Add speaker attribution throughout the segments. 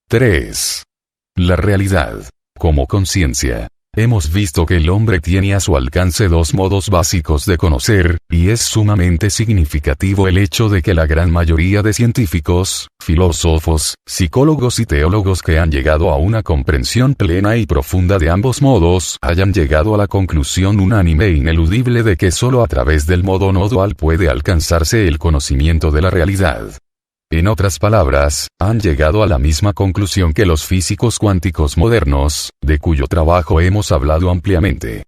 Speaker 1: 3. La realidad. Como conciencia. Hemos visto que el hombre tiene a su alcance dos modos básicos de conocer, y es sumamente significativo el hecho de que la gran mayoría de científicos, filósofos, psicólogos y teólogos que han llegado a una comprensión plena y profunda de ambos modos hayan llegado a la conclusión unánime e ineludible de que solo a través del modo no dual puede alcanzarse el conocimiento de la realidad. En otras palabras, han llegado a la misma conclusión que los físicos cuánticos modernos, de cuyo trabajo hemos hablado ampliamente.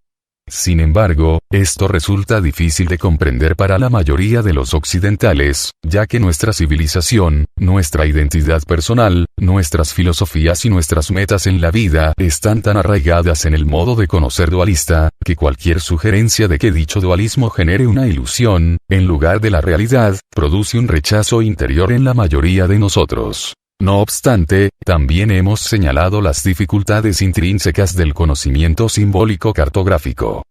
Speaker 1: Sin embargo, esto resulta difícil de comprender para la mayoría de los occidentales, ya que nuestra civilización, nuestra identidad personal, nuestras filosofías y nuestras metas en la vida están tan arraigadas en el modo de conocer dualista, que cualquier sugerencia de que dicho dualismo genere una ilusión, en lugar de la realidad, produce un rechazo interior en la mayoría de nosotros. No obstante, también hemos señalado las dificultades intrínsecas del conocimiento simbólico cartográfico.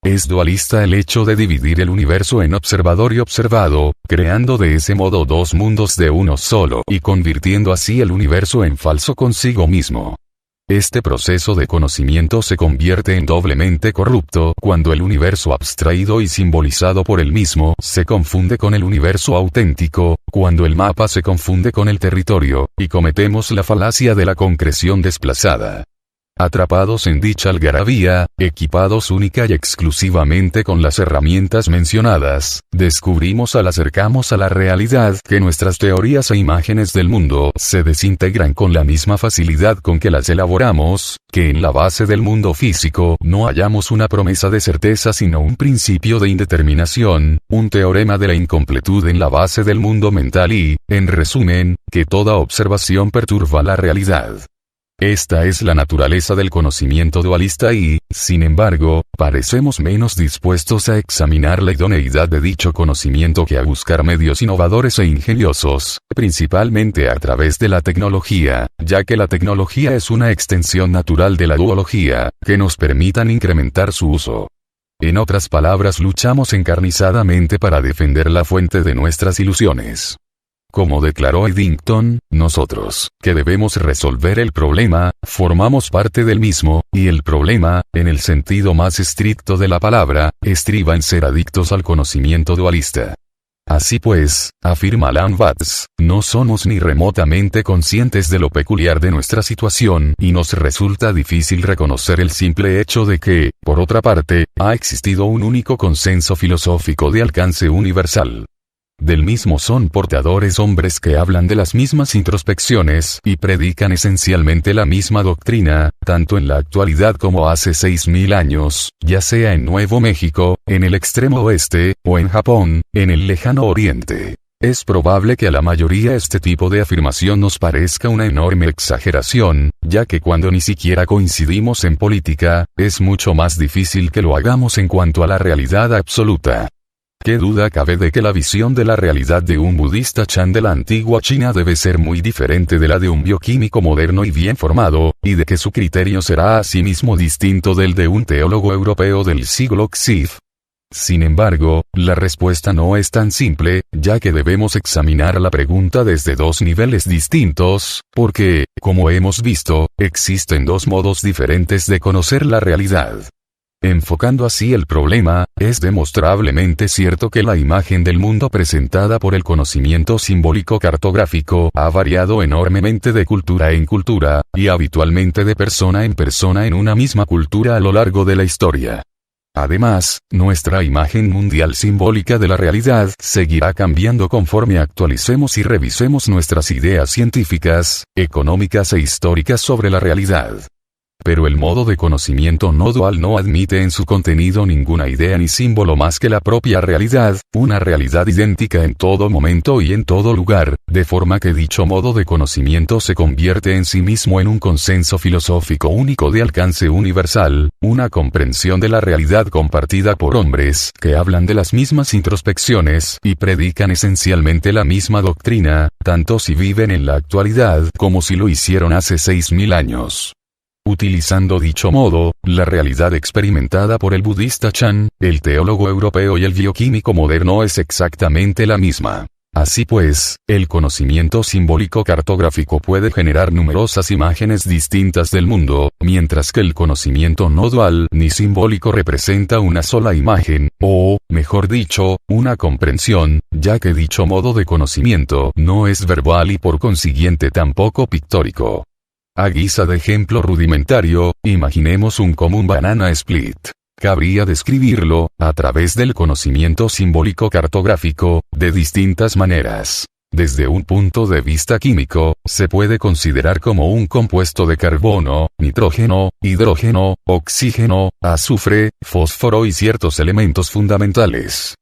Speaker 1: Es dualista el hecho de dividir el universo en observador y observado, creando de ese modo dos mundos de uno solo y convirtiendo así el universo en falso consigo mismo. Este proceso de conocimiento se convierte en doblemente corrupto cuando el universo abstraído y simbolizado por el mismo se confunde con el universo auténtico, cuando el mapa se confunde con el territorio, y cometemos la falacia de la concreción desplazada. Atrapados en dicha algarabía, equipados única y exclusivamente con las herramientas mencionadas, descubrimos al acercarnos a la realidad que nuestras teorías e imágenes del mundo se desintegran con la misma facilidad con que las elaboramos, que en la base del mundo físico no hallamos una promesa de certeza sino un principio de indeterminación, un teorema de la incompletud en la base del mundo mental y, en resumen, que toda observación perturba la realidad. Esta es la naturaleza del conocimiento dualista y, sin embargo, parecemos menos dispuestos a examinar la idoneidad de dicho conocimiento que a buscar medios innovadores e ingeniosos, principalmente a través de la tecnología, ya que la tecnología es una extensión natural de la duología, que nos permitan incrementar su uso. En otras palabras, luchamos encarnizadamente para defender la fuente de nuestras ilusiones. Como declaró Eddington, nosotros, que debemos resolver el problema, formamos parte del mismo, y el problema, en el sentido más estricto de la palabra, estriba en ser adictos al conocimiento dualista. Así pues, afirma Alan Watts, no somos ni remotamente conscientes de lo peculiar de nuestra situación y nos resulta difícil reconocer el simple hecho de que, por otra parte, ha existido un único consenso filosófico de alcance universal. Del mismo son portadores hombres que hablan de las mismas introspecciones y predican esencialmente la misma doctrina, tanto en la actualidad como hace 6000 años, ya sea en Nuevo México, en el extremo oeste, o en Japón, en el lejano oriente. Es probable que a la mayoría este tipo de afirmación nos parezca una enorme exageración, ya que cuando ni siquiera coincidimos en política, es mucho más difícil que lo hagamos en cuanto a la realidad absoluta. ¿Qué duda cabe de que la visión de la realidad de un budista Chan de la antigua China debe ser muy diferente de la de un bioquímico moderno y bien formado, y de que su criterio será asimismo distinto del de un teólogo europeo del siglo XIX? Sin embargo, la respuesta no es tan simple, ya que debemos examinar la pregunta desde dos niveles distintos, porque, como hemos visto, existen dos modos diferentes de conocer la realidad. Enfocando así el problema, es demostrablemente cierto que la imagen del mundo presentada por el conocimiento simbólico cartográfico ha variado enormemente de cultura en cultura, y habitualmente de persona en una misma cultura a lo largo de la historia. Además, nuestra imagen mundial simbólica de la realidad seguirá cambiando conforme actualicemos y revisemos nuestras ideas científicas, económicas e históricas sobre la realidad. Pero el modo de conocimiento no dual no admite en su contenido ninguna idea ni símbolo más que la propia realidad, una realidad idéntica en todo momento y en todo lugar, de forma que dicho modo de conocimiento se convierte en sí mismo en un consenso filosófico único de alcance universal, una comprensión de la realidad compartida por hombres que hablan de las mismas introspecciones y predican esencialmente la misma doctrina, tanto si viven en la actualidad como si lo hicieron hace 6000 años. Utilizando dicho modo, la realidad experimentada por el budista Chan, el teólogo europeo y el bioquímico moderno es exactamente la misma. Así pues, el conocimiento simbólico cartográfico puede generar numerosas imágenes distintas del mundo, mientras que el conocimiento no dual ni simbólico representa una sola imagen, o, mejor dicho, una comprensión, ya que dicho modo de conocimiento no es verbal y por consiguiente tampoco pictórico. A guisa de ejemplo rudimentario, imaginemos un común banana split. Cabría describirlo, a través del conocimiento simbólico cartográfico, de distintas maneras. Desde un punto de vista químico, se puede considerar como un compuesto de carbono, nitrógeno, hidrógeno, oxígeno, azufre, fósforo y ciertos elementos fundamentales.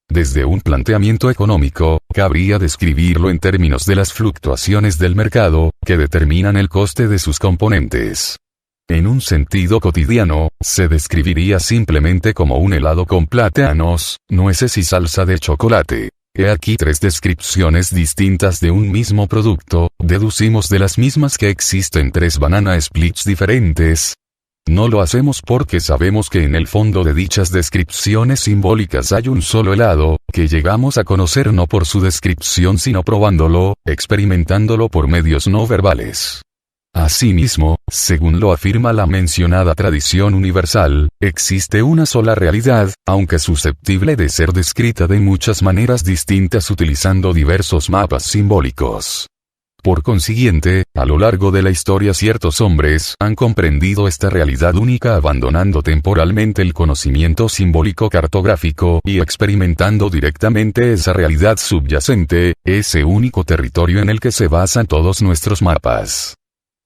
Speaker 1: Desde un planteamiento económico, cabría describirlo en términos de las fluctuaciones del mercado, que determinan el coste de sus componentes. En un sentido cotidiano, se describiría simplemente como un helado con plátanos, nueces y salsa de chocolate. He aquí tres descripciones distintas de un mismo producto, deducimos de las mismas que existen tres banana splits diferentes. No lo hacemos porque sabemos que en el fondo de dichas descripciones simbólicas hay un solo helado, que llegamos a conocer no por su descripción sino probándolo, experimentándolo por medios no verbales. Asimismo, según lo afirma la mencionada tradición universal, existe una sola realidad, aunque susceptible de ser descrita de muchas maneras distintas utilizando diversos mapas simbólicos. Por consiguiente, a lo largo de la historia ciertos hombres han comprendido esta realidad única abandonando temporalmente el conocimiento simbólico cartográfico y experimentando directamente esa realidad subyacente, ese único territorio en el que se basan todos nuestros mapas.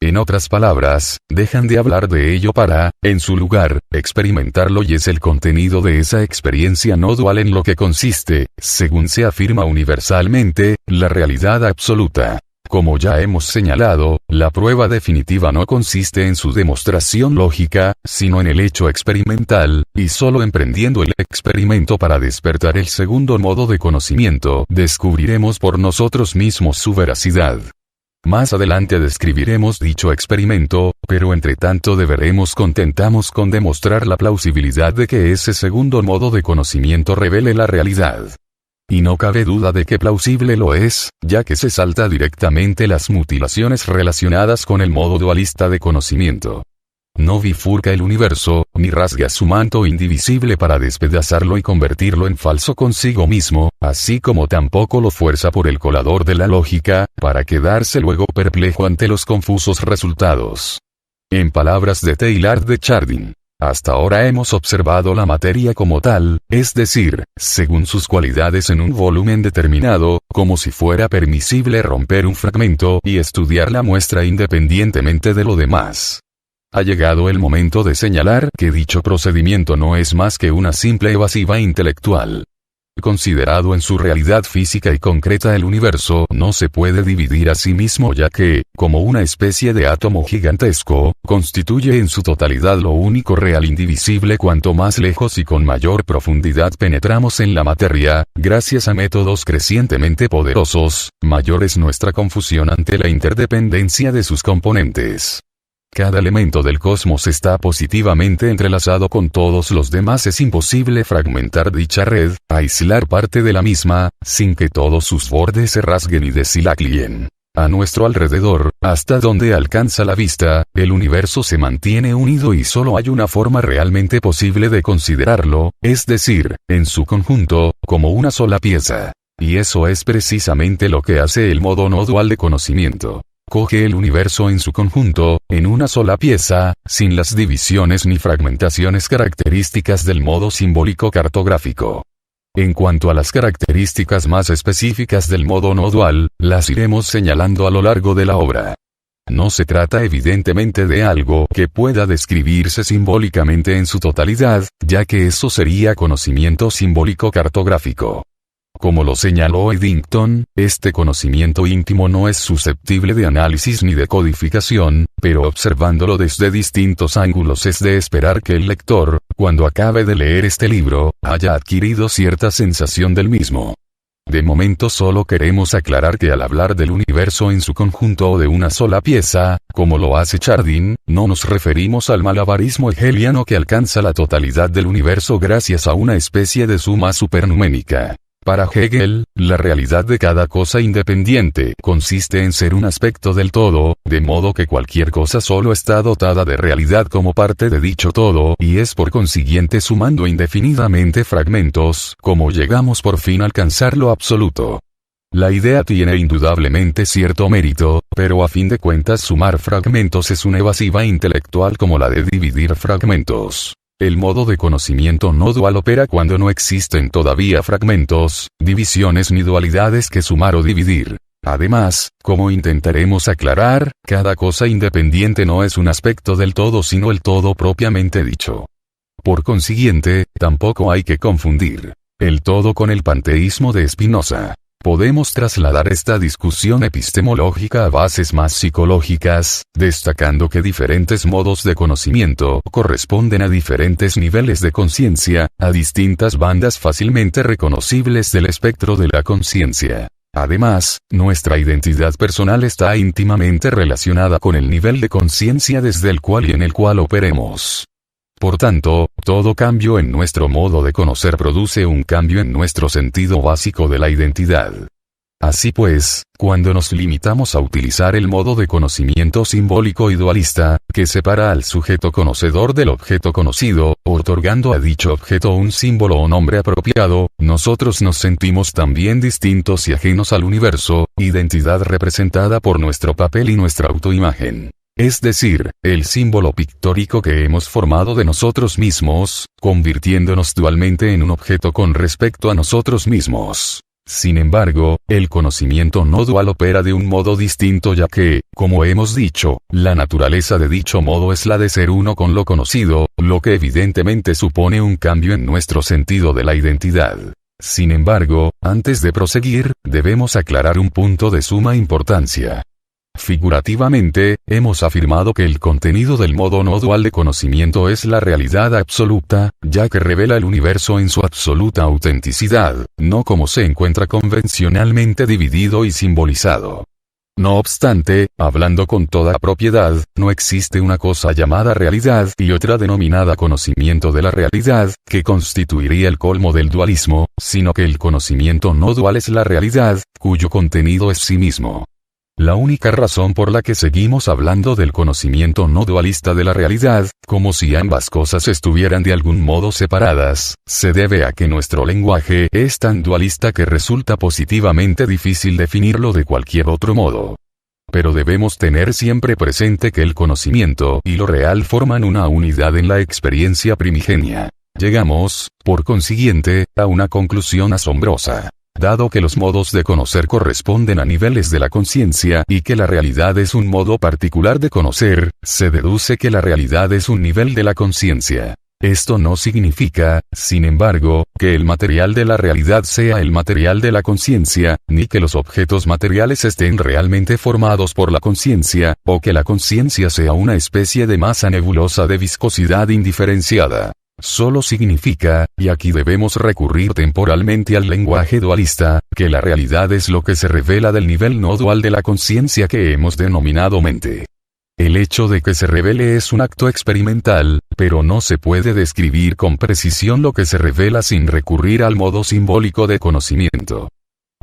Speaker 1: En otras palabras, dejan de hablar de ello para, en su lugar, experimentarlo y es el contenido de esa experiencia no dual en lo que consiste, según se afirma universalmente, la realidad absoluta. Como ya hemos señalado, la prueba definitiva no consiste en su demostración lógica, sino en el hecho experimental, y solo emprendiendo el experimento para despertar el segundo modo de conocimiento, descubriremos por nosotros mismos su veracidad. Más adelante describiremos dicho experimento, pero entre tanto deberemos contentarnos con demostrar la plausibilidad de que ese segundo modo de conocimiento revele la realidad. Y no cabe duda de que plausible lo es, ya que se salta directamente las mutilaciones relacionadas con el modo dualista de conocimiento. No bifurca el universo, ni rasga su manto indivisible para despedazarlo y convertirlo en falso consigo mismo, así como tampoco lo fuerza por el colador de la lógica, para quedarse luego perplejo ante los confusos resultados. En palabras de Teilhard de Chardin, hasta ahora hemos observado la materia como tal, es decir, según sus cualidades en un volumen determinado, como si fuera permisible romper un fragmento y estudiar la muestra independientemente de lo demás. Ha llegado el momento de señalar que dicho procedimiento no es más que una simple evasiva intelectual. Considerado en su realidad física y concreta, el universo no se puede dividir a sí mismo ya que, como una especie de átomo gigantesco, constituye en su totalidad lo único real indivisible. Cuanto más lejos y con mayor profundidad penetramos en la materia, gracias a métodos crecientemente poderosos, mayor es nuestra confusión ante la interdependencia de sus componentes. Cada elemento del cosmos está positivamente entrelazado con todos los demás. Es imposible fragmentar dicha red, aislar parte de la misma, sin que todos sus bordes se rasguen y deshilaclien. A nuestro alrededor, hasta donde alcanza la vista, el universo se mantiene unido y solo hay una forma realmente posible de considerarlo, es decir, en su conjunto, como una sola pieza. Y eso es precisamente lo que hace el modo no dual de conocimiento. Coge el universo en su conjunto, en una sola pieza, sin las divisiones ni fragmentaciones características del modo simbólico cartográfico. En cuanto a las características más específicas del modo no dual, las iremos señalando a lo largo de la obra. No se trata evidentemente de algo que pueda describirse simbólicamente en su totalidad, ya que eso sería conocimiento simbólico cartográfico. Como lo señaló Eddington, este conocimiento íntimo no es susceptible de análisis ni de codificación, pero observándolo desde distintos ángulos es de esperar que el lector, cuando acabe de leer este libro, haya adquirido cierta sensación del mismo. De momento solo queremos aclarar que al hablar del universo en su conjunto o de una sola pieza, como lo hace Chardin, no nos referimos al malabarismo hegeliano que alcanza la totalidad del universo gracias a una especie de suma supernuménica. Para Hegel, la realidad de cada cosa independiente consiste en ser un aspecto del todo, de modo que cualquier cosa solo está dotada de realidad como parte de dicho todo y es por consiguiente sumando indefinidamente fragmentos, como llegamos por fin a alcanzar lo absoluto. La idea tiene indudablemente cierto mérito, pero a fin de cuentas sumar fragmentos es una evasiva intelectual como la de dividir fragmentos. El modo de conocimiento no dual opera cuando no existen todavía fragmentos, divisiones ni dualidades que sumar o dividir. Además, como intentaremos aclarar, cada cosa independiente no es un aspecto del todo sino el todo propiamente dicho. Por consiguiente, tampoco hay que confundir el todo con el panteísmo de Spinoza. Podemos trasladar esta discusión epistemológica a bases más psicológicas, destacando que diferentes modos de conocimiento corresponden a diferentes niveles de conciencia, a distintas bandas fácilmente reconocibles del espectro de la conciencia. Además, nuestra identidad personal está íntimamente relacionada con el nivel de conciencia desde el cual y en el cual operemos. Por tanto, todo cambio en nuestro modo de conocer produce un cambio en nuestro sentido básico de la identidad. Así pues, cuando nos limitamos a utilizar el modo de conocimiento simbólico y dualista, que separa al sujeto conocedor del objeto conocido, otorgando a dicho objeto un símbolo o nombre apropiado, nosotros nos sentimos también distintos y ajenos al universo, identidad representada por nuestro papel y nuestra autoimagen. Es decir, el símbolo pictórico que hemos formado de nosotros mismos, convirtiéndonos dualmente en un objeto con respecto a nosotros mismos. Sin embargo, el conocimiento no dual opera de un modo distinto ya que, como hemos dicho, la naturaleza de dicho modo es la de ser uno con lo conocido, lo que evidentemente supone un cambio en nuestro sentido de la identidad. Sin embargo, antes de proseguir, debemos aclarar un punto de suma importancia. Figurativamente, hemos afirmado que el contenido del modo no dual de conocimiento es la realidad absoluta, ya que revela el universo en su absoluta autenticidad, no como se encuentra convencionalmente dividido y simbolizado. No obstante, hablando con toda propiedad, no existe una cosa llamada realidad y otra denominada conocimiento de la realidad, que constituiría el colmo del dualismo, sino que el conocimiento no dual es la realidad, cuyo contenido es sí mismo. La única razón por la que seguimos hablando del conocimiento no dualista de la realidad, como si ambas cosas estuvieran de algún modo separadas, se debe a que nuestro lenguaje es tan dualista que resulta positivamente difícil definirlo de cualquier otro modo. Pero debemos tener siempre presente que el conocimiento y lo real forman una unidad en la experiencia primigenia. Llegamos, por consiguiente, a una conclusión asombrosa. Dado que los modos de conocer corresponden a niveles de la conciencia y que la realidad es un modo particular de conocer, se deduce que la realidad es un nivel de la conciencia. Esto no significa, sin embargo, que el material de la realidad sea el material de la conciencia, ni que los objetos materiales estén realmente formados por la conciencia, o que la conciencia sea una especie de masa nebulosa de viscosidad indiferenciada. Solo significa, y aquí debemos recurrir temporalmente al lenguaje dualista, que la realidad es lo que se revela del nivel no dual de la conciencia que hemos denominado mente. El hecho de que se revele es un acto experimental, pero no se puede describir con precisión lo que se revela sin recurrir al modo simbólico de conocimiento.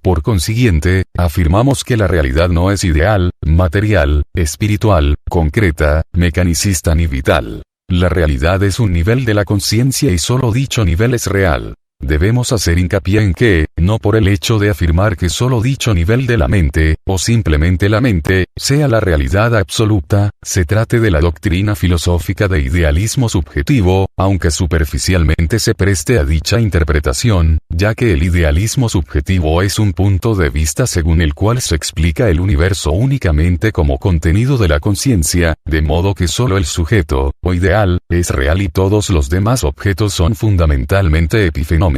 Speaker 1: Por consiguiente, afirmamos que la realidad no es ideal, material, espiritual, concreta, mecanicista ni vital. La realidad es un nivel de la conciencia y solo dicho nivel es real. Debemos hacer hincapié en que, no por el hecho de afirmar que solo dicho nivel de la mente, o simplemente la mente, sea la realidad absoluta, se trate de la doctrina filosófica de idealismo subjetivo, aunque superficialmente se preste a dicha interpretación, ya que el idealismo subjetivo es un punto de vista según el cual se explica el universo únicamente como contenido de la conciencia, de modo que solo el sujeto, o ideal, es real y todos los demás objetos son fundamentalmente epifenómenos.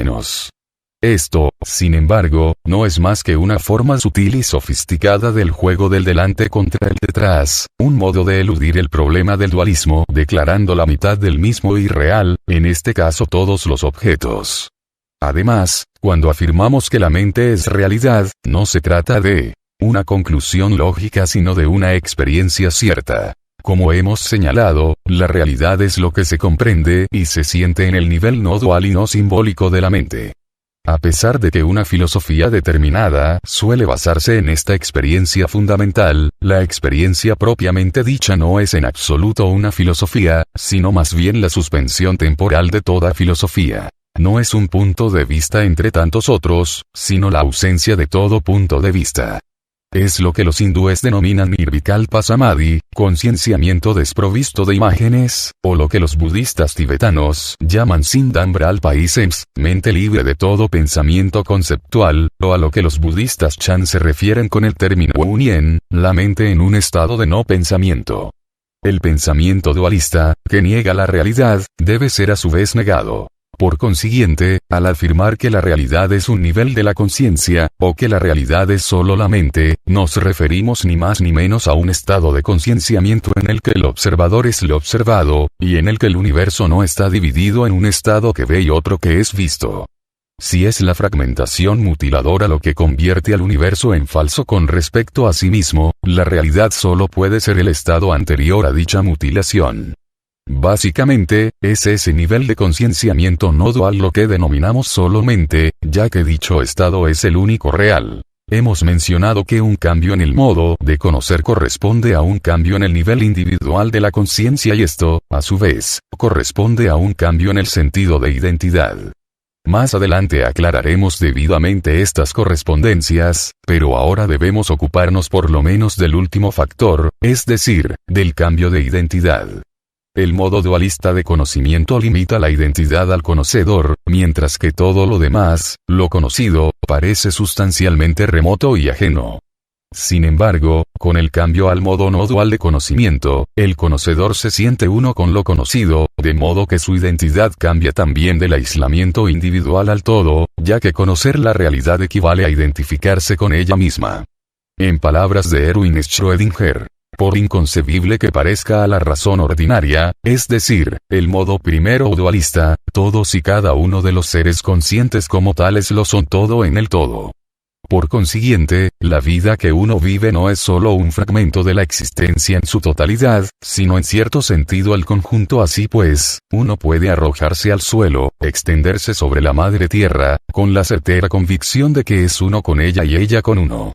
Speaker 1: Esto, sin embargo, no es más que una forma sutil y sofisticada del juego del delante contra el detrás, un modo de eludir el problema del dualismo declarando la mitad del mismo irreal, en este caso todos los objetos. Además, cuando afirmamos que la mente es realidad, no se trata de una conclusión lógica sino de una experiencia cierta. Como hemos señalado, la realidad es lo que se comprende y se siente en el nivel no dual y no simbólico de la mente. A pesar de que una filosofía determinada suele basarse en esta experiencia fundamental, la experiencia propiamente dicha no es en absoluto una filosofía, sino más bien la suspensión temporal de toda filosofía. No es un punto de vista entre tantos otros, sino la ausencia de todo punto de vista. Es lo que los hindúes denominan nirvikalpa samadhi, concienciamiento desprovisto de imágenes, o lo que los budistas tibetanos llaman sindambralpa isems, mente libre de todo pensamiento conceptual, o a lo que los budistas chan se refieren con el término unien, la mente en un estado de no pensamiento. El pensamiento dualista, que niega la realidad, debe ser a su vez negado. Por consiguiente, al afirmar que la realidad es un nivel de la conciencia, o que la realidad es solo la mente, nos referimos ni más ni menos a un estado de concienciamiento en el que el observador es lo observado, y en el que el universo no está dividido en un estado que ve y otro que es visto. Si es la fragmentación mutiladora lo que convierte al universo en falso con respecto a sí mismo, la realidad solo puede ser el estado anterior a dicha mutilación. Básicamente, es ese nivel de concienciamiento no dual lo que denominamos solo mente, ya que dicho estado es el único real. Hemos mencionado que un cambio en el modo de conocer corresponde a un cambio en el nivel individual de la conciencia y esto, a su vez, corresponde a un cambio en el sentido de identidad. Más adelante aclararemos debidamente estas correspondencias, pero ahora debemos ocuparnos por lo menos del último factor, es decir, del cambio de identidad. El modo dualista de conocimiento limita la identidad al conocedor, mientras que todo lo demás, lo conocido, parece sustancialmente remoto y ajeno. Sin embargo, con el cambio al modo no dual de conocimiento, el conocedor se siente uno con lo conocido, de modo que su identidad cambia también del aislamiento individual al todo, ya que conocer la realidad equivale a identificarse con ella misma. En palabras de Erwin Schrödinger, por inconcebible que parezca a la razón ordinaria, es decir, el modo primero o dualista, todos y cada uno de los seres conscientes como tales lo son todo en el todo. Por consiguiente, la vida que uno vive no es solo un fragmento de la existencia en su totalidad, sino en cierto sentido el conjunto. Así pues, uno puede arrojarse al suelo, extenderse sobre la madre tierra, con la certera convicción de que es uno con ella y ella con uno.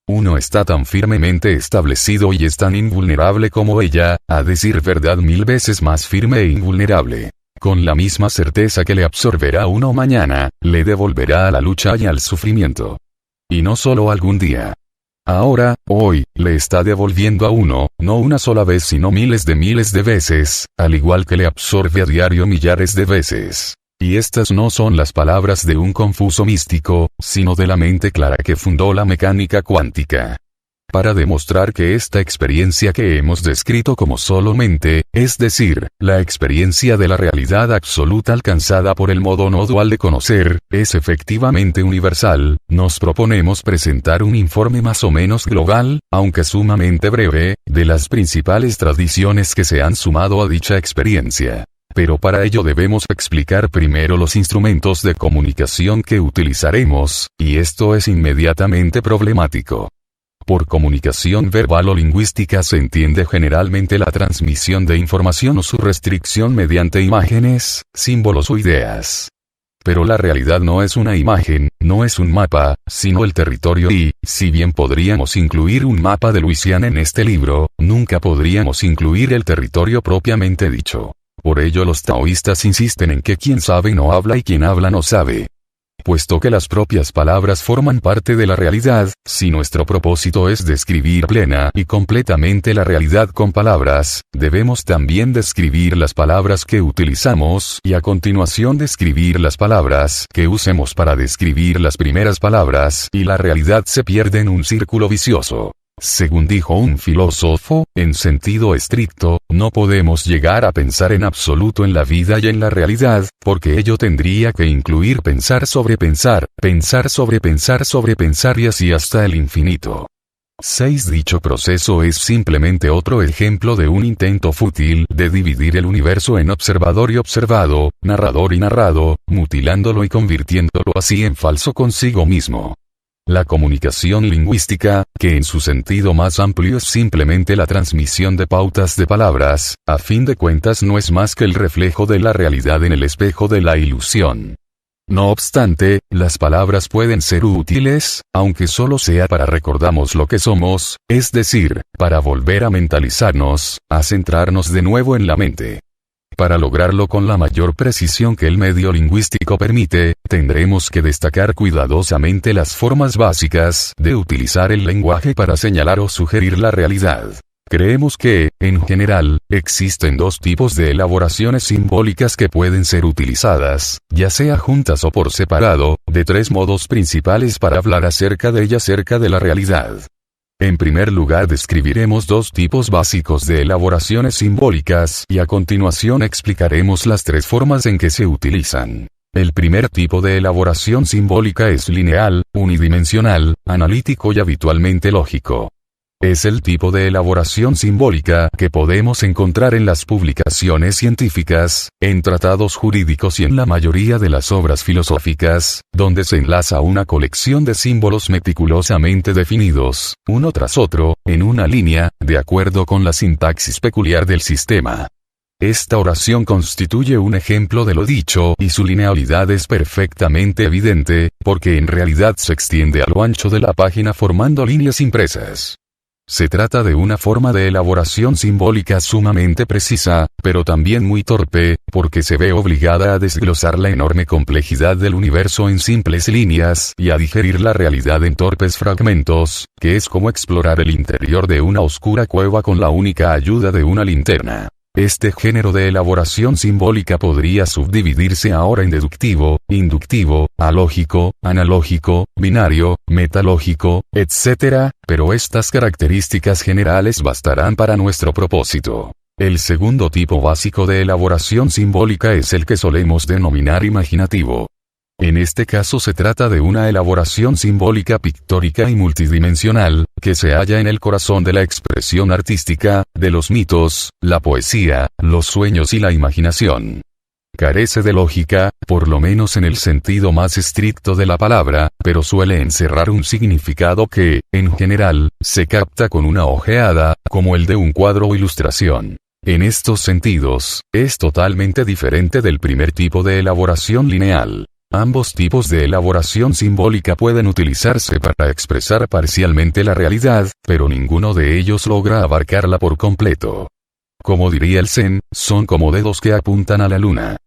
Speaker 1: Uno está tan firmemente establecido y es tan invulnerable como ella, a decir verdad 1000 veces más firme e invulnerable. Con la misma certeza que le absorberá a uno mañana, le devolverá a la lucha y al sufrimiento. Y no solo algún día. Ahora, hoy, le está devolviendo a uno, no una sola vez sino miles de veces, al igual que le absorbe a diario millares de veces. Y estas no son las palabras de un confuso místico, sino de la mente clara que fundó la mecánica cuántica. Para demostrar que esta experiencia que hemos descrito como solo mente, es decir, la experiencia de la realidad absoluta alcanzada por el modo no dual de conocer, es efectivamente universal, nos proponemos presentar un informe más o menos global, aunque sumamente breve, de las principales tradiciones que se han sumado a dicha experiencia. Pero para ello debemos explicar primero los instrumentos de comunicación que utilizaremos, y esto es inmediatamente problemático. Por comunicación verbal o lingüística se entiende generalmente la transmisión de información o su restricción mediante imágenes, símbolos o ideas. Pero la realidad no es una imagen, no es un mapa, sino el territorio y, si bien podríamos incluir un mapa de Luisiana en este libro, nunca podríamos incluir el territorio propiamente dicho. Por ello los taoístas insisten en que quien sabe no habla y quien habla no sabe. Puesto que las propias palabras forman parte de la realidad, si nuestro propósito es describir plena y completamente la realidad con palabras, debemos también describir las palabras que utilizamos y a continuación describir las palabras que usemos para describir las primeras palabras y la realidad se pierde en un círculo vicioso. Según dijo un filósofo, en sentido estricto, no podemos llegar a pensar en absoluto en la vida y en la realidad, porque ello tendría que incluir pensar sobre pensar, pensar sobre pensar sobre pensar y así hasta el infinito. 6. Dicho proceso es simplemente otro ejemplo de un intento fútil de dividir el universo en observador y observado, narrador y narrado, mutilándolo y convirtiéndolo así en falso consigo mismo. La comunicación lingüística, que en su sentido más amplio es simplemente la transmisión de pautas de palabras, a fin de cuentas no es más que el reflejo de la realidad en el espejo de la ilusión. No obstante, las palabras pueden ser útiles, aunque solo sea para recordarnos lo que somos, es decir, para volver a mentalizarnos, a centrarnos de nuevo en la mente. Para lograrlo con la mayor precisión que el medio lingüístico permite, tendremos que destacar cuidadosamente las formas básicas de utilizar el lenguaje para señalar o sugerir la realidad. Creemos que, en general, existen dos tipos de elaboraciones simbólicas que pueden ser utilizadas, ya sea juntas o por separado, de tres modos principales para hablar acerca de la realidad. En primer lugar describiremos dos tipos básicos de elaboraciones simbólicas y a continuación explicaremos las tres formas en que se utilizan. El primer tipo de elaboración simbólica es lineal, unidimensional, analítico y habitualmente lógico. Es el tipo de elaboración simbólica que podemos encontrar en las publicaciones científicas, en tratados jurídicos y en la mayoría de las obras filosóficas, donde se enlaza una colección de símbolos meticulosamente definidos, uno tras otro, en una línea, de acuerdo con la sintaxis peculiar del sistema. Esta oración constituye un ejemplo de lo dicho y su linealidad es perfectamente evidente, porque en realidad se extiende a lo ancho de la página formando líneas impresas. Se trata de una forma de elaboración simbólica sumamente precisa, pero también muy torpe, porque se ve obligada a desglosar la enorme complejidad del universo en simples líneas y a digerir la realidad en torpes fragmentos, que es como explorar el interior de una oscura cueva con la única ayuda de una linterna. Este género de elaboración simbólica podría subdividirse ahora en deductivo, inductivo, alógico, analógico, binario, metalógico, etc., pero estas características generales bastarán para nuestro propósito. El segundo tipo básico de elaboración simbólica es el que solemos denominar imaginativo. En este caso se trata de una elaboración simbólica pictórica y multidimensional, que se halla en el corazón de la expresión artística, de los mitos, la poesía, los sueños y la imaginación. Carece de lógica, por lo menos en el sentido más estricto de la palabra, pero suele encerrar un significado que, en general, se capta con una ojeada, como el de un cuadro o ilustración. En estos sentidos, es totalmente diferente del primer tipo de elaboración lineal. Ambos tipos de elaboración simbólica pueden utilizarse para expresar parcialmente la realidad, pero ninguno de ellos logra abarcarla por completo. Como diría el Zen, son como dedos que apuntan a la luna.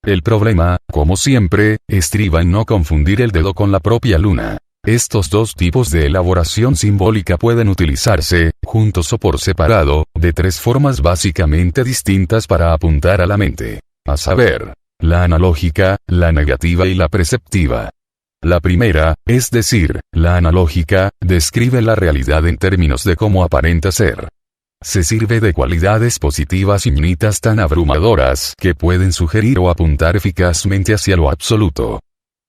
Speaker 1: El problema, como siempre, estriba en no confundir el dedo con la propia luna. Estos dos tipos de elaboración simbólica pueden utilizarse, juntos o por separado, de tres formas básicamente distintas para apuntar a la mente. A saber, la analógica, la negativa y la perceptiva. La primera, es decir, la analógica, describe la realidad en términos de cómo aparenta ser. Se sirve de cualidades positivas infinitas tan abrumadoras que pueden sugerir o apuntar eficazmente hacia lo absoluto.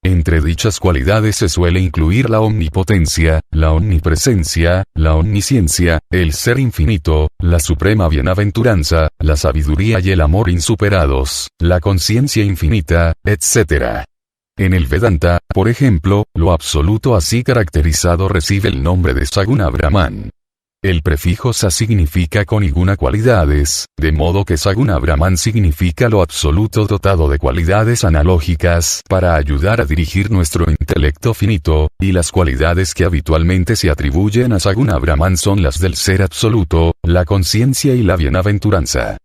Speaker 1: Entre dichas cualidades se suele incluir la omnipotencia, la omnipresencia, la omnisciencia, el ser infinito, la suprema bienaventuranza, la sabiduría y el amor insuperados, la conciencia infinita, etc. En el Vedanta, por ejemplo, lo absoluto así caracterizado recibe el nombre de Saguna Brahman. El prefijo sa significa con ninguna cualidades, de modo que Saguna Brahman significa lo absoluto dotado de cualidades analógicas para ayudar a dirigir nuestro intelecto finito, y las cualidades que habitualmente se atribuyen a Saguna Brahman son las del ser absoluto, la conciencia y la bienaventuranza.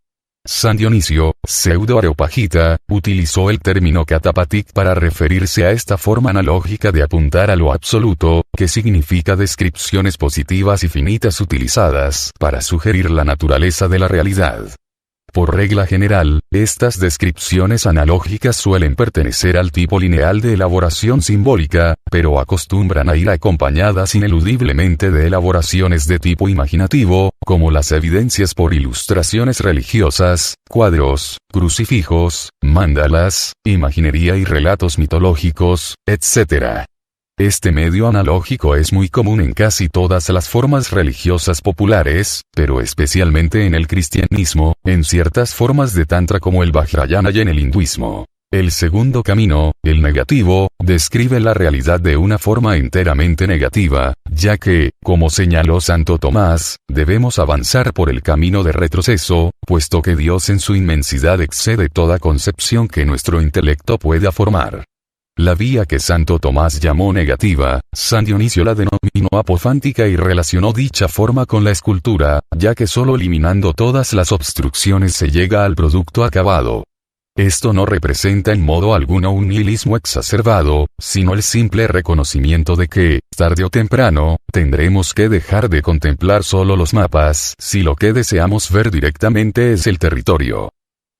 Speaker 1: San Dionisio, pseudo-areopagita, utilizó el término katapatik para referirse a esta forma analógica de apuntar a lo absoluto, que significa descripciones positivas y finitas utilizadas para sugerir la naturaleza de la realidad. Por regla general, estas descripciones analógicas suelen pertenecer al tipo lineal de elaboración simbólica, pero acostumbran a ir acompañadas ineludiblemente de elaboraciones de tipo imaginativo, como las evidencias por ilustraciones religiosas, cuadros, crucifijos, mandalas, imaginería y relatos mitológicos, etc. Este medio analógico es muy común en casi todas las formas religiosas populares, pero especialmente en el cristianismo, en ciertas formas de tantra como el Vajrayana y en el hinduismo. El segundo camino, el negativo, describe la realidad de una forma enteramente negativa, ya que, como señaló Santo Tomás, debemos avanzar por el camino de retroceso, puesto que Dios en su inmensidad excede toda concepción que nuestro intelecto pueda formar. La vía que Santo Tomás llamó negativa, San Dionisio la denominó apofántica y relacionó dicha forma con la escultura, ya que solo eliminando todas las obstrucciones se llega al producto acabado. Esto no representa en modo alguno un nihilismo exacerbado, sino el simple reconocimiento de que, tarde o temprano, tendremos que dejar de contemplar solo los mapas si lo que deseamos ver directamente es el territorio.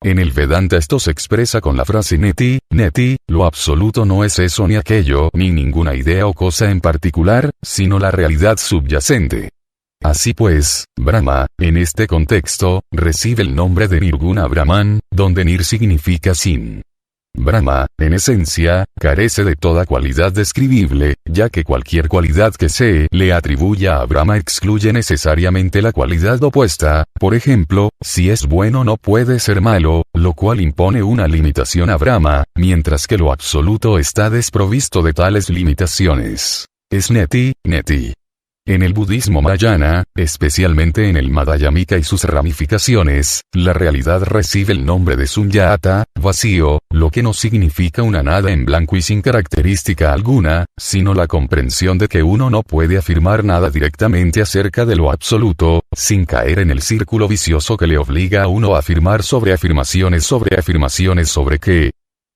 Speaker 1: En el Vedanta esto se expresa con la frase neti, neti, lo absoluto no es eso ni aquello, ni ninguna idea o cosa en particular, sino la realidad subyacente. Así pues, Brahma, en este contexto, recibe el nombre de Nirguna Brahman, donde Nir significa sin. Brahma, en esencia, carece de toda cualidad describible, ya que cualquier cualidad que se le atribuya a Brahma excluye necesariamente la cualidad opuesta. Por ejemplo, si es bueno no puede ser malo, lo cual impone una limitación a Brahma, mientras que lo absoluto está desprovisto de tales limitaciones. Es neti, neti. En el budismo Mahayana, especialmente en el Madhyamika y sus ramificaciones, la realidad recibe el nombre de Sunyata, vacío, lo que no significa una nada en blanco y sin característica alguna, sino la comprensión de que uno no puede afirmar nada directamente acerca de lo absoluto, sin caer en el círculo vicioso que le obliga a uno a afirmar sobre afirmaciones sobre que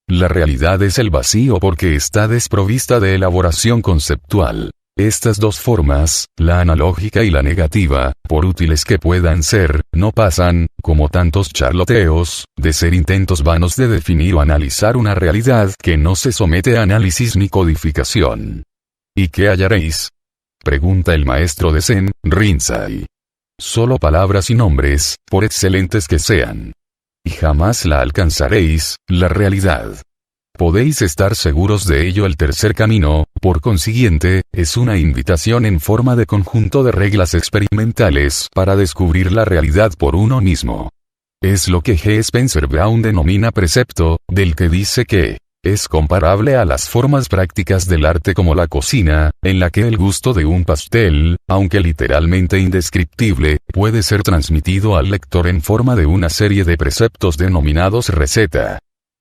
Speaker 1: la realidad es el vacío porque está desprovista de elaboración conceptual. Estas dos formas, la analógica y la negativa, por útiles que puedan ser, no pasan, como tantos charloteos, de ser intentos vanos de definir o analizar una realidad que no se somete a análisis ni codificación. ¿Y qué hallaréis?, pregunta el maestro de Zen, Rinzai. Solo palabras y nombres, por excelentes que sean. Y jamás la alcanzaréis, la realidad. Podéis estar seguros de ello. El tercer camino, por consiguiente, es una invitación en forma de conjunto de reglas experimentales para descubrir la realidad por uno mismo. Es lo que G. Spencer Brown denomina precepto, del que dice que es comparable a las formas prácticas del arte como la cocina, en la que el gusto de un pastel, aunque literalmente indescriptible, puede ser transmitido al lector en forma de una serie de preceptos denominados receta.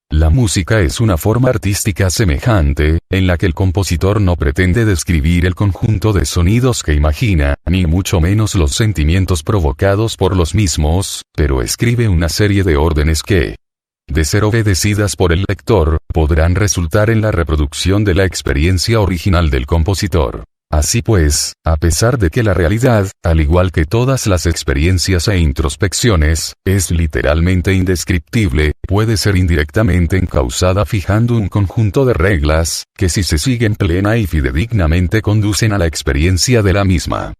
Speaker 1: La música es una forma artística semejante, en la que el compositor no pretende describir el conjunto de sonidos que imagina, ni mucho menos los sentimientos provocados por los mismos, pero escribe una serie de órdenes que, de ser obedecidas por el lector, podrán resultar en la reproducción de la experiencia original del compositor. Así pues, a pesar de que la realidad, al igual que todas las experiencias e introspecciones, es literalmente indescriptible, puede ser indirectamente encauzada fijando un conjunto de reglas, que si se siguen plena y fidedignamente conducen a la experiencia de la misma.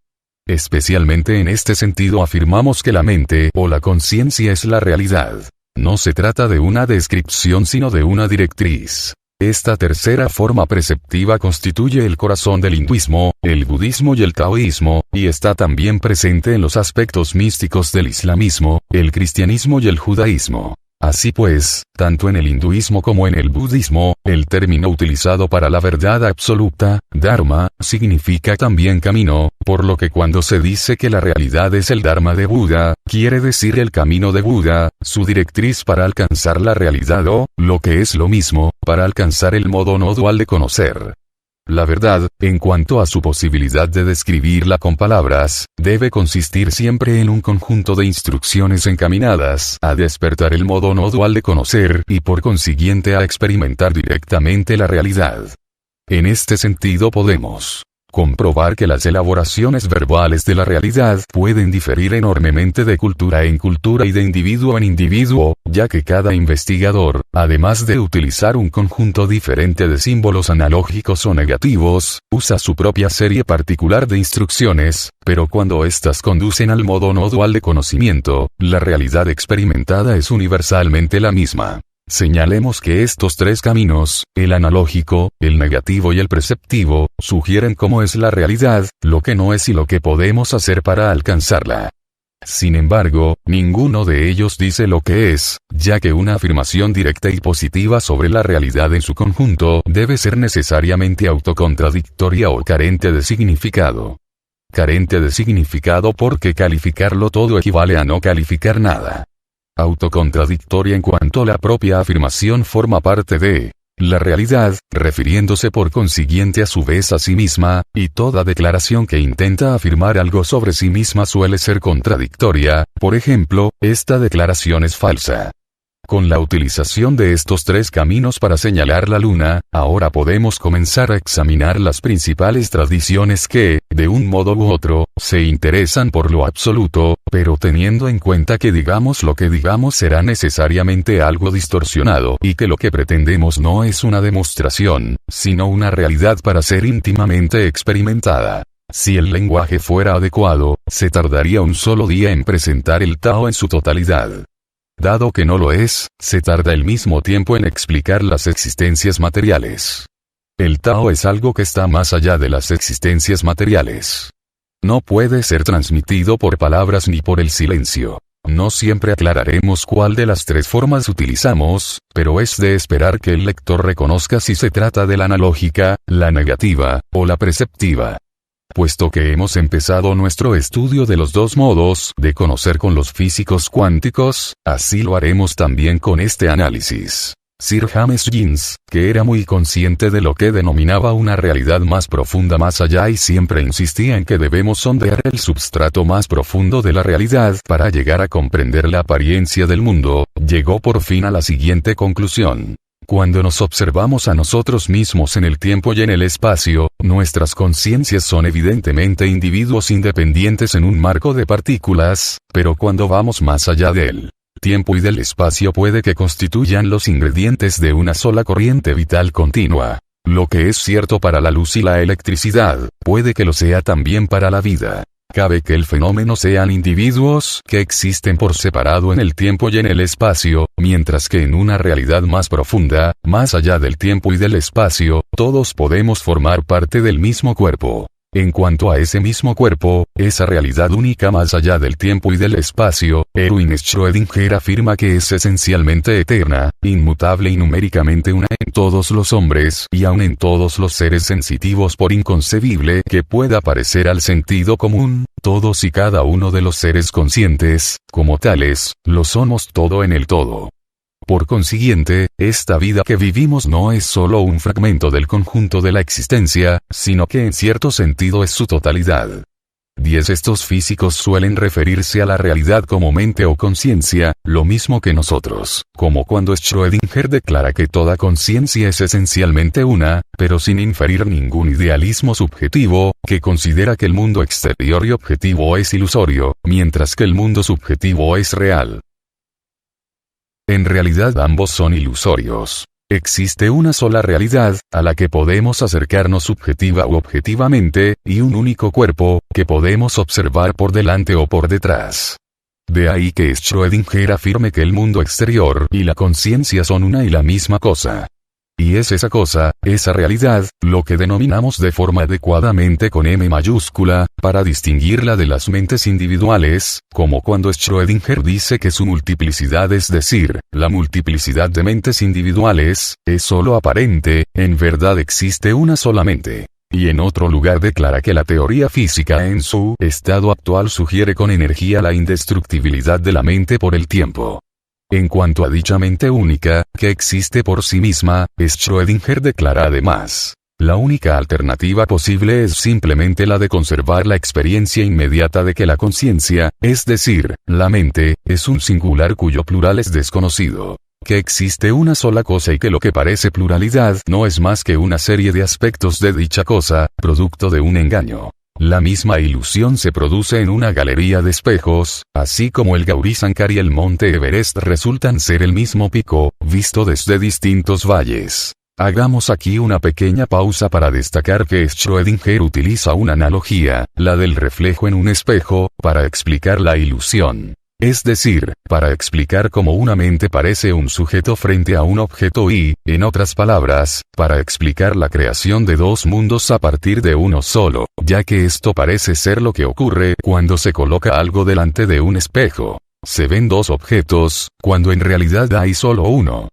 Speaker 1: Especialmente en este sentido afirmamos que la mente o la conciencia es la realidad. No se trata de una descripción sino de una directriz. Esta tercera forma preceptiva constituye el corazón del hinduismo, el budismo y el taoísmo, y está también presente en los aspectos místicos del islamismo, el cristianismo y el judaísmo. Así pues, tanto en el hinduismo como en el budismo, el término utilizado para la verdad absoluta, Dharma, significa también camino, por lo que cuando se dice que la realidad es el Dharma de Buda, quiere decir el camino de Buda, su directriz para alcanzar la realidad o, lo que es lo mismo, para alcanzar el modo no dual de conocer. La verdad, en cuanto a su posibilidad de describirla con palabras, debe consistir siempre en un conjunto de instrucciones encaminadas a despertar el modo no dual de conocer y por consiguiente a experimentar directamente la realidad. En este sentido podemos comprobar que las elaboraciones verbales de la realidad pueden diferir enormemente de cultura en cultura y de individuo en individuo, ya que cada investigador, además de utilizar un conjunto diferente de símbolos analógicos o negativos, usa su propia serie particular de instrucciones, pero cuando éstas conducen al modo no dual de conocimiento, la realidad experimentada es universalmente la misma. Señalemos que estos tres caminos, el analógico, el negativo y el preceptivo, sugieren cómo es la realidad, lo que no es y lo que podemos hacer para alcanzarla. Sin embargo, ninguno de ellos dice lo que es, ya que una afirmación directa y positiva sobre la realidad en su conjunto debe ser necesariamente autocontradictoria o carente de significado. Carente de significado porque calificarlo todo equivale a no calificar nada. Autocontradictoria en cuanto la propia afirmación forma parte de La realidad, refiriéndose por consiguiente a su vez a sí misma, y toda declaración que intenta afirmar algo sobre sí misma suele ser contradictoria, por ejemplo, esta declaración es falsa. Con la utilización de estos tres caminos para señalar la luna, ahora podemos comenzar a examinar las principales tradiciones que, de un modo u otro, se interesan por lo absoluto, pero teniendo en cuenta que digamos lo que digamos será necesariamente algo distorsionado y que lo que pretendemos no es una demostración, sino una realidad para ser íntimamente experimentada. Si el lenguaje fuera adecuado, se tardaría un solo día en presentar el Tao en su totalidad. Dado que no lo es, se tarda el mismo tiempo en explicar las existencias materiales. El Tao es algo que está más allá de las existencias materiales. No puede ser transmitido por palabras ni por el silencio. No siempre aclararemos cuál de las tres formas utilizamos, pero es de esperar que el lector reconozca si se trata de la analógica, la negativa, o la perceptiva. Puesto que hemos empezado nuestro estudio de los dos modos de conocer con los físicos cuánticos, así lo haremos también con este análisis. Sir James Jeans, que era muy consciente de lo que denominaba una realidad más profunda más allá y siempre insistía en que debemos sondear el substrato más profundo de la realidad para llegar a comprender la apariencia del mundo, llegó por fin a la siguiente conclusión. Cuando nos observamos a nosotros mismos en el tiempo y en el espacio, nuestras conciencias son evidentemente individuos independientes en un marco de partículas, pero cuando vamos más allá del tiempo y del espacio puede que constituyan los ingredientes de una sola corriente vital continua. Lo que es cierto para la luz y la electricidad, puede que lo sea también para la vida. Cabe que el fenómeno sean individuos que existen por separado en el tiempo y en el espacio, mientras que en una realidad más profunda, más allá del tiempo y del espacio, todos podemos formar parte del mismo cuerpo. En cuanto a ese mismo cuerpo, esa realidad única más allá del tiempo y del espacio, Erwin Schrödinger afirma que es esencialmente eterna, inmutable y numéricamente una en todos los hombres y aun en todos los seres sensitivos por inconcebible que pueda parecer al sentido común, todos y cada uno de los seres conscientes, como tales, lo somos todo en el todo. Por consiguiente, esta vida que vivimos no es solo un fragmento del conjunto de la existencia, sino que en cierto sentido es su totalidad. 10 Estos físicos suelen referirse a la realidad como mente o conciencia, lo mismo que nosotros, como cuando Schrödinger declara que toda conciencia es esencialmente una, pero sin inferir ningún idealismo subjetivo, que considera que el mundo exterior y objetivo es ilusorio, mientras que el mundo subjetivo es real. En realidad ambos son ilusorios. Existe una sola realidad, a la que podemos acercarnos subjetiva u objetivamente, y un único cuerpo, que podemos observar por delante o por detrás. De ahí que Schrödinger afirme que el mundo exterior y la conciencia son una y la misma cosa. Y es esa cosa, esa realidad, lo que denominamos de forma adecuadamente con M mayúscula, para distinguirla de las mentes individuales, como cuando Schrödinger dice que su multiplicidad, es decir, la multiplicidad de mentes individuales, es solo aparente, en verdad existe una sola mente. Y en otro lugar declara que la teoría física en su estado actual sugiere con energía la indestructibilidad de la mente por el tiempo. En cuanto a dicha mente única, que existe por sí misma, Schrödinger declara además, la única alternativa posible es simplemente la de conservar la experiencia inmediata de que la conciencia, es decir, la mente, es un singular cuyo plural es desconocido. Que existe una sola cosa y que lo que parece pluralidad no es más que una serie de aspectos de dicha cosa, producto de un engaño. La misma ilusión se produce en una galería de espejos, así como el Gaurisankar y el monte Everest resultan ser el mismo pico, visto desde distintos valles. Hagamos aquí una pequeña pausa para destacar que Schrödinger utiliza una analogía, la del reflejo en un espejo, para explicar la ilusión. Es decir, para explicar cómo una mente parece un sujeto frente a un objeto y, en otras palabras, para explicar la creación de dos mundos a partir de uno solo, ya que esto parece ser lo que ocurre cuando se coloca algo delante de un espejo. Se ven dos objetos, cuando en realidad hay solo uno.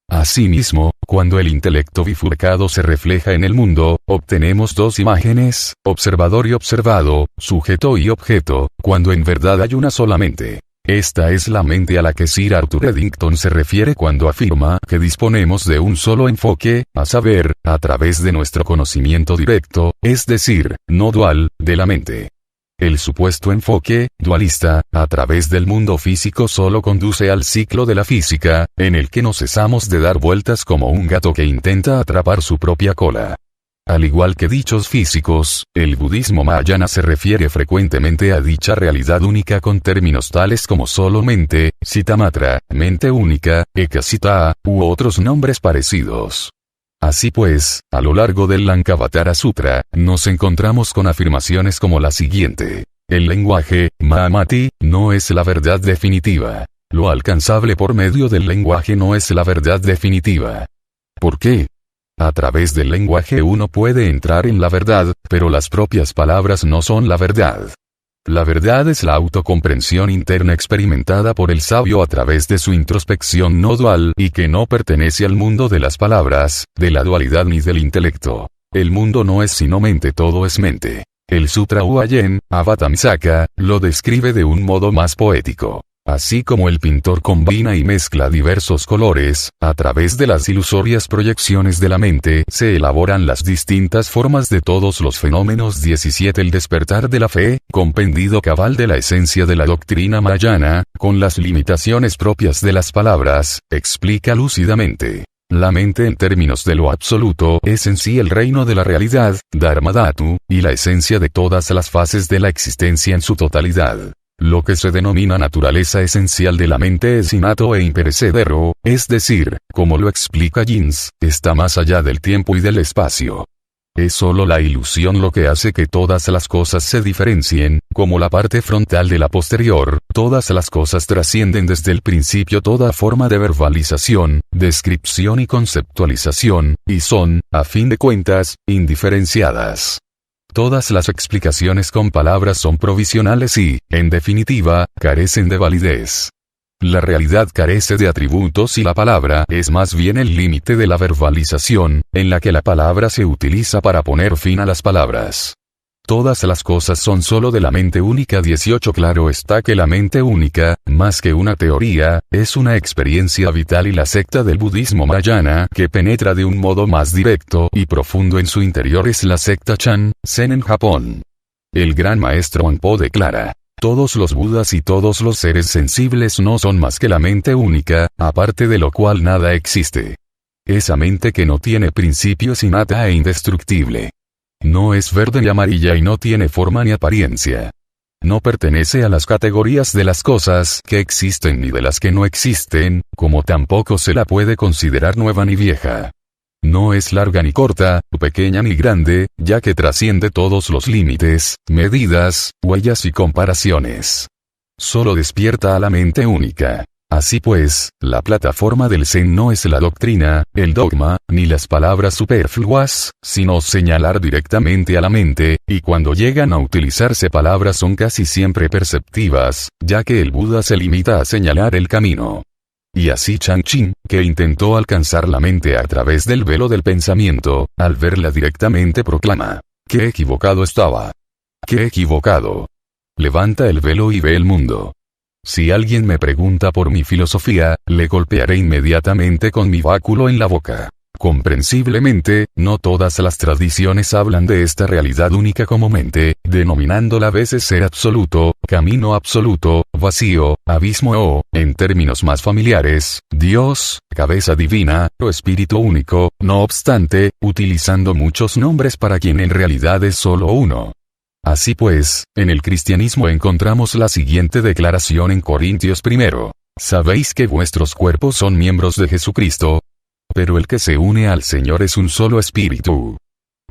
Speaker 1: Asimismo, cuando el intelecto bifurcado se refleja en el mundo, obtenemos dos imágenes, observador y observado, sujeto y objeto, cuando en verdad hay una sola mente. Esta es la mente a la que Sir Arthur Eddington se refiere cuando afirma que disponemos de un solo enfoque, a saber, a través de nuestro conocimiento directo, es decir, no dual, de la mente. El supuesto enfoque, dualista, a través del mundo físico solo conduce al ciclo de la física, en el que no cesamos de dar vueltas como un gato que intenta atrapar su propia cola. Al igual que dichos físicos, el budismo mahayana se refiere frecuentemente a dicha realidad única con términos tales como solo mente, citamatra, mente única, ekasita, u otros nombres parecidos. Así pues, a lo largo del Lankavatara Sutra, nos encontramos con afirmaciones como la siguiente. El lenguaje, Mahamati, no es la verdad definitiva. Lo alcanzable por medio del lenguaje no es la verdad definitiva. ¿Por qué? A través del lenguaje uno puede entrar en la verdad, pero las propias palabras no son la verdad. La verdad es la autocomprensión interna experimentada por el sabio a través de su introspección no dual y que no pertenece al mundo de las palabras, de la dualidad ni del intelecto. El mundo no es sino mente, todo es mente. El Sutra Huayen, Avatamsaka, lo describe de un modo más poético. Así como el pintor combina y mezcla diversos colores, a través de las ilusorias proyecciones de la mente se elaboran las distintas formas de todos los fenómenos. 17 El despertar de la fe, compendio cabal de la esencia de la doctrina mahayana, con las limitaciones propias de las palabras, explica lúcidamente. La mente en términos de lo absoluto es en sí el reino de la realidad, Dharmadhatu, y la esencia de todas las fases de la existencia en su totalidad. Lo que se denomina naturaleza esencial de la mente es innato e imperecedero, es decir, como lo explica Jins, está más allá del tiempo y del espacio. Es solo la ilusión lo que hace que todas las cosas se diferencien, como la parte frontal de la posterior, todas las cosas trascienden desde el principio toda forma de verbalización, descripción y conceptualización, y son, a fin de cuentas, indiferenciadas. Todas las explicaciones con palabras son provisionales y, en definitiva, carecen de validez. La realidad carece de atributos y la palabra es más bien el límite de la verbalización, en la que la palabra se utiliza para poner fin a las palabras. Todas las cosas son solo de la mente única. 18 Claro está que la mente única, más que una teoría, es una experiencia vital y la secta del budismo mahayana que penetra de un modo más directo y profundo en su interior es la secta Chan, Zen en Japón. El gran maestro Anpo declara. Todos los budas y todos los seres sensibles no son más que la mente única, aparte de lo cual nada existe. Esa mente que no tiene principios innata e indestructible. No es verde ni amarilla y no tiene forma ni apariencia. No pertenece a las categorías de las cosas que existen ni de las que no existen, como tampoco se la puede considerar nueva ni vieja. No es larga ni corta, pequeña ni grande, ya que trasciende todos los límites, medidas, huellas y comparaciones. Solo despierta a la mente única. Así pues, la plataforma del Zen no es la doctrina, el dogma, ni las palabras superfluas, sino señalar directamente a la mente, y cuando llegan a utilizarse palabras son casi siempre perceptivas, ya que el Buda se limita a señalar el camino. Y así Changqing, que intentó alcanzar la mente a través del velo del pensamiento, al verla directamente proclama: ¡qué equivocado estaba! ¡Qué equivocado! Levanta el velo y ve el mundo. Si alguien me pregunta por mi filosofía, le golpearé inmediatamente con mi báculo en la boca. Comprensiblemente, no todas las tradiciones hablan de esta realidad única como mente, denominándola a veces ser absoluto, camino absoluto, vacío, abismo o, en términos más familiares, Dios, cabeza divina, o espíritu único, no obstante, utilizando muchos nombres para quien en realidad es solo uno. Así pues, en el cristianismo encontramos la siguiente declaración en Corintios 1. Sabéis que vuestros cuerpos son miembros de Jesucristo, pero el que se une al Señor es un solo espíritu.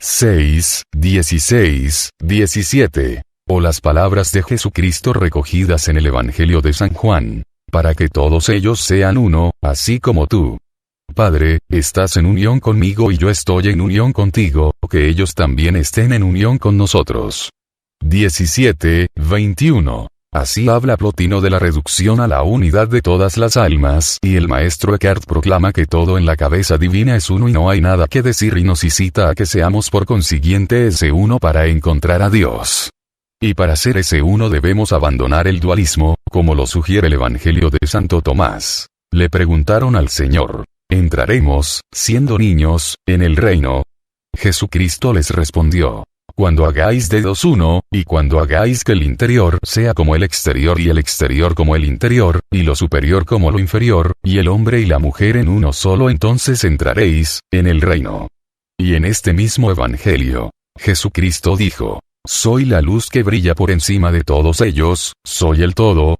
Speaker 1: 6, 16, 17. O las palabras de Jesucristo recogidas en el Evangelio de San Juan. Para que todos ellos sean uno, así como tú, Padre, estás en unión conmigo y yo estoy en unión contigo, que ellos también estén en unión con nosotros. 17, 21. Así habla Plotino de la reducción a la unidad de todas las almas, y el maestro Eckhart proclama que todo en la cabeza divina es uno y no hay nada que decir y nos incita a que seamos por consiguiente ese uno para encontrar a Dios. Y para ser ese uno debemos abandonar el dualismo, como lo sugiere el Evangelio de Santo Tomás. Le preguntaron al Señor: ¿entraremos, siendo niños, en el reino? Jesucristo les respondió: cuando hagáis de dos uno, y cuando hagáis que el interior sea como el exterior y el exterior como el interior, y lo superior como lo inferior, y el hombre y la mujer en uno solo, entonces entraréis, en el reino. Y en este mismo Evangelio, Jesucristo dijo: soy la luz que brilla por encima de todos ellos, soy el todo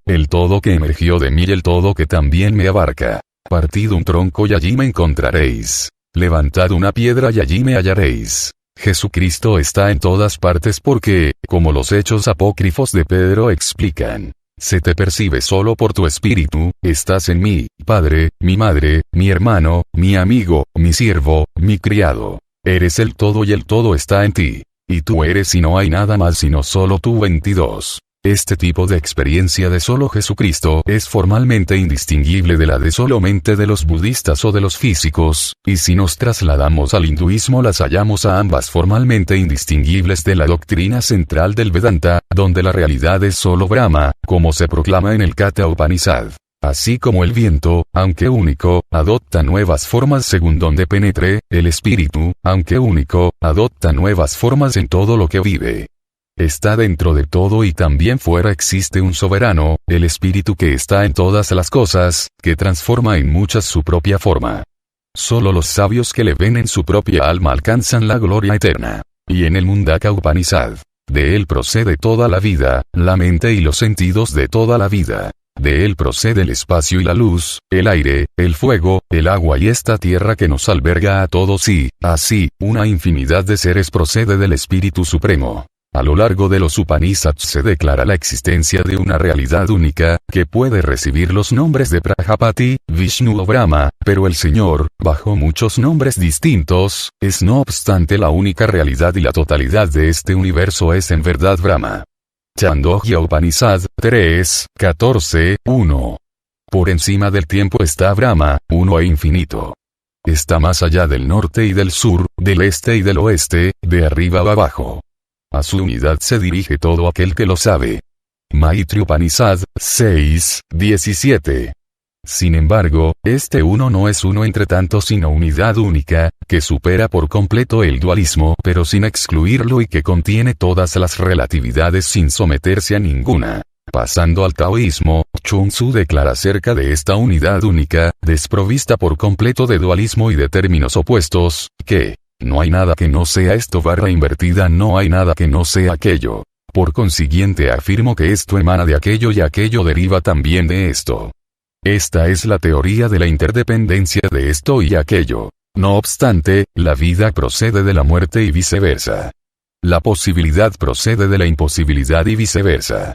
Speaker 1: que emergió de mí y el todo que también me abarca. Partid un tronco y allí me encontraréis. Levantad una piedra y allí me hallaréis. Jesucristo está en todas partes porque, como los hechos apócrifos de Pedro explican, se te percibe solo por tu espíritu, estás en mí, Padre, mi madre, mi hermano, mi amigo, mi siervo, mi criado. Eres el todo y el todo está en ti. Y tú eres y no hay nada más sino solo tú. 22. Este tipo de experiencia de solo Jesucristo es formalmente indistinguible de la de solamente de los budistas o de los físicos, y si nos trasladamos al hinduismo las hallamos a ambas formalmente indistinguibles de la doctrina central del Vedanta, donde la realidad es solo Brahma, como se proclama en el Katha Upanishad. Así como el viento, aunque único, adopta nuevas formas según donde penetre, el espíritu, aunque único, adopta nuevas formas en todo lo que vive. Está dentro de todo y también fuera existe un soberano, el espíritu que está en todas las cosas, que transforma en muchas su propia forma. Solo los sabios que le ven en su propia alma alcanzan la gloria eterna. Y en el Mundaka Upanishad, de él procede toda la vida, la mente y los sentidos de toda la vida. De él procede el espacio y la luz, el aire, el fuego, el agua y esta tierra que nos alberga a todos y, así, una infinidad de seres procede del Espíritu Supremo. A lo largo de los Upanishads se declara la existencia de una realidad única, que puede recibir los nombres de Prajapati, Vishnu o Brahma, pero el Señor, bajo muchos nombres distintos, es no obstante la única realidad y la totalidad de este universo es en verdad Brahma. Chandogya Upanishad 3, 14, 1. Por encima del tiempo está Brahma, uno e infinito. Está más allá del norte y del sur, del este y del oeste, de arriba a abajo. A su unidad se dirige todo aquel que lo sabe. Maitri Upanishad 6, 17. Sin embargo, este uno no es uno entre tantos sino unidad única, que supera por completo el dualismo pero sin excluirlo y que contiene todas las relatividades sin someterse a ninguna. Pasando al taoísmo, Chun Tzu declara acerca de esta unidad única, desprovista por completo de dualismo y de términos opuestos, que no hay nada que no sea esto / invertida no hay nada que no sea aquello. Por consiguiente afirmo que esto emana de aquello y aquello deriva también de esto. Esta es la teoría de la interdependencia de esto y aquello. No obstante, la vida procede de la muerte y viceversa. La posibilidad procede de la imposibilidad y viceversa.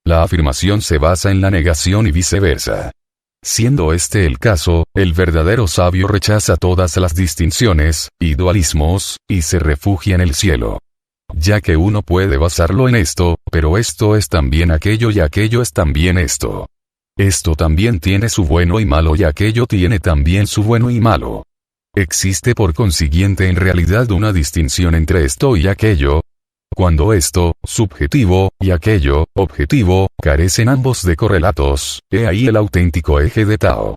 Speaker 1: La afirmación se basa en la negación y viceversa. Siendo este el caso, el verdadero sabio rechaza todas las distinciones y dualismos, y se refugia en el cielo. Ya que uno puede basarlo en esto, pero esto es también aquello y aquello es también esto. Esto también tiene su bueno y malo y aquello tiene también su bueno y malo. Existe por consiguiente en realidad una distinción entre esto y aquello. Cuando esto, subjetivo, y aquello, objetivo, carecen ambos de correlatos, he ahí el auténtico eje de Tao.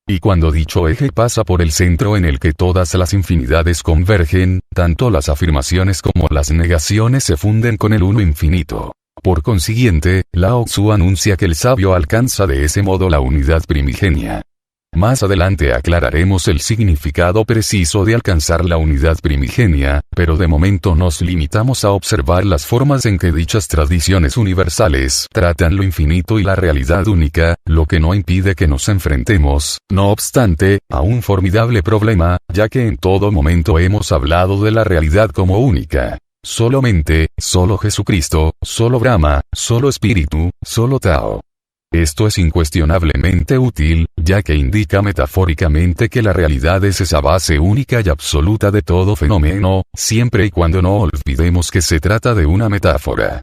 Speaker 1: Y cuando dicho eje pasa por el centro en el que todas las infinidades convergen, tanto las afirmaciones como las negaciones se funden con el uno infinito. Por consiguiente, Lao Tzu anuncia que el sabio alcanza de ese modo la unidad primigenia. Más adelante aclararemos el significado preciso de alcanzar la unidad primigenia, pero de momento nos limitamos a observar las formas en que dichas tradiciones universales tratan lo infinito y la realidad única, lo que no impide que nos enfrentemos, no obstante, a un formidable problema, ya que en todo momento hemos hablado de la realidad como única. Solamente, solo Jesucristo, solo Brahma, solo Espíritu, solo Tao. Esto es incuestionablemente útil, ya que indica metafóricamente que la realidad es esa base única y absoluta de todo fenómeno, siempre y cuando no olvidemos que se trata de una metáfora.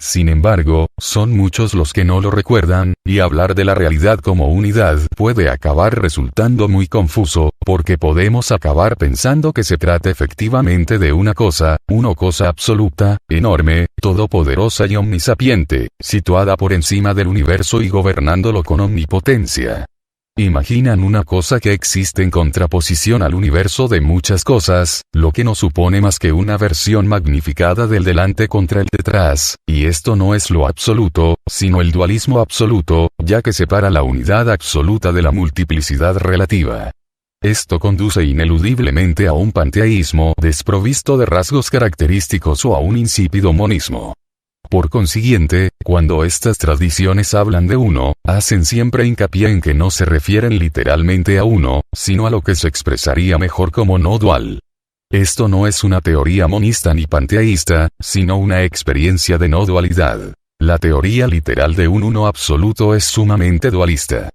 Speaker 1: Sin embargo, son muchos los que no lo recuerdan, y hablar de la realidad como unidad puede acabar resultando muy confuso, porque podemos acabar pensando que se trata efectivamente de una cosa absoluta, enorme, todopoderosa y omnisapiente, situada por encima del universo y gobernándolo con omnipotencia. Imaginan una cosa que existe en contraposición al universo de muchas cosas, lo que no supone más que una versión magnificada del delante contra el detrás, y esto no es lo absoluto, sino el dualismo absoluto, ya que separa la unidad absoluta de la multiplicidad relativa. Esto conduce ineludiblemente a un panteísmo desprovisto de rasgos característicos o a un insípido monismo. Por consiguiente, cuando estas tradiciones hablan de uno, hacen siempre hincapié en que no se refieren literalmente a uno, sino a lo que se expresaría mejor como no dual. Esto no es una teoría monista ni panteísta, sino una experiencia de no dualidad. La teoría literal de un uno absoluto es sumamente dualista.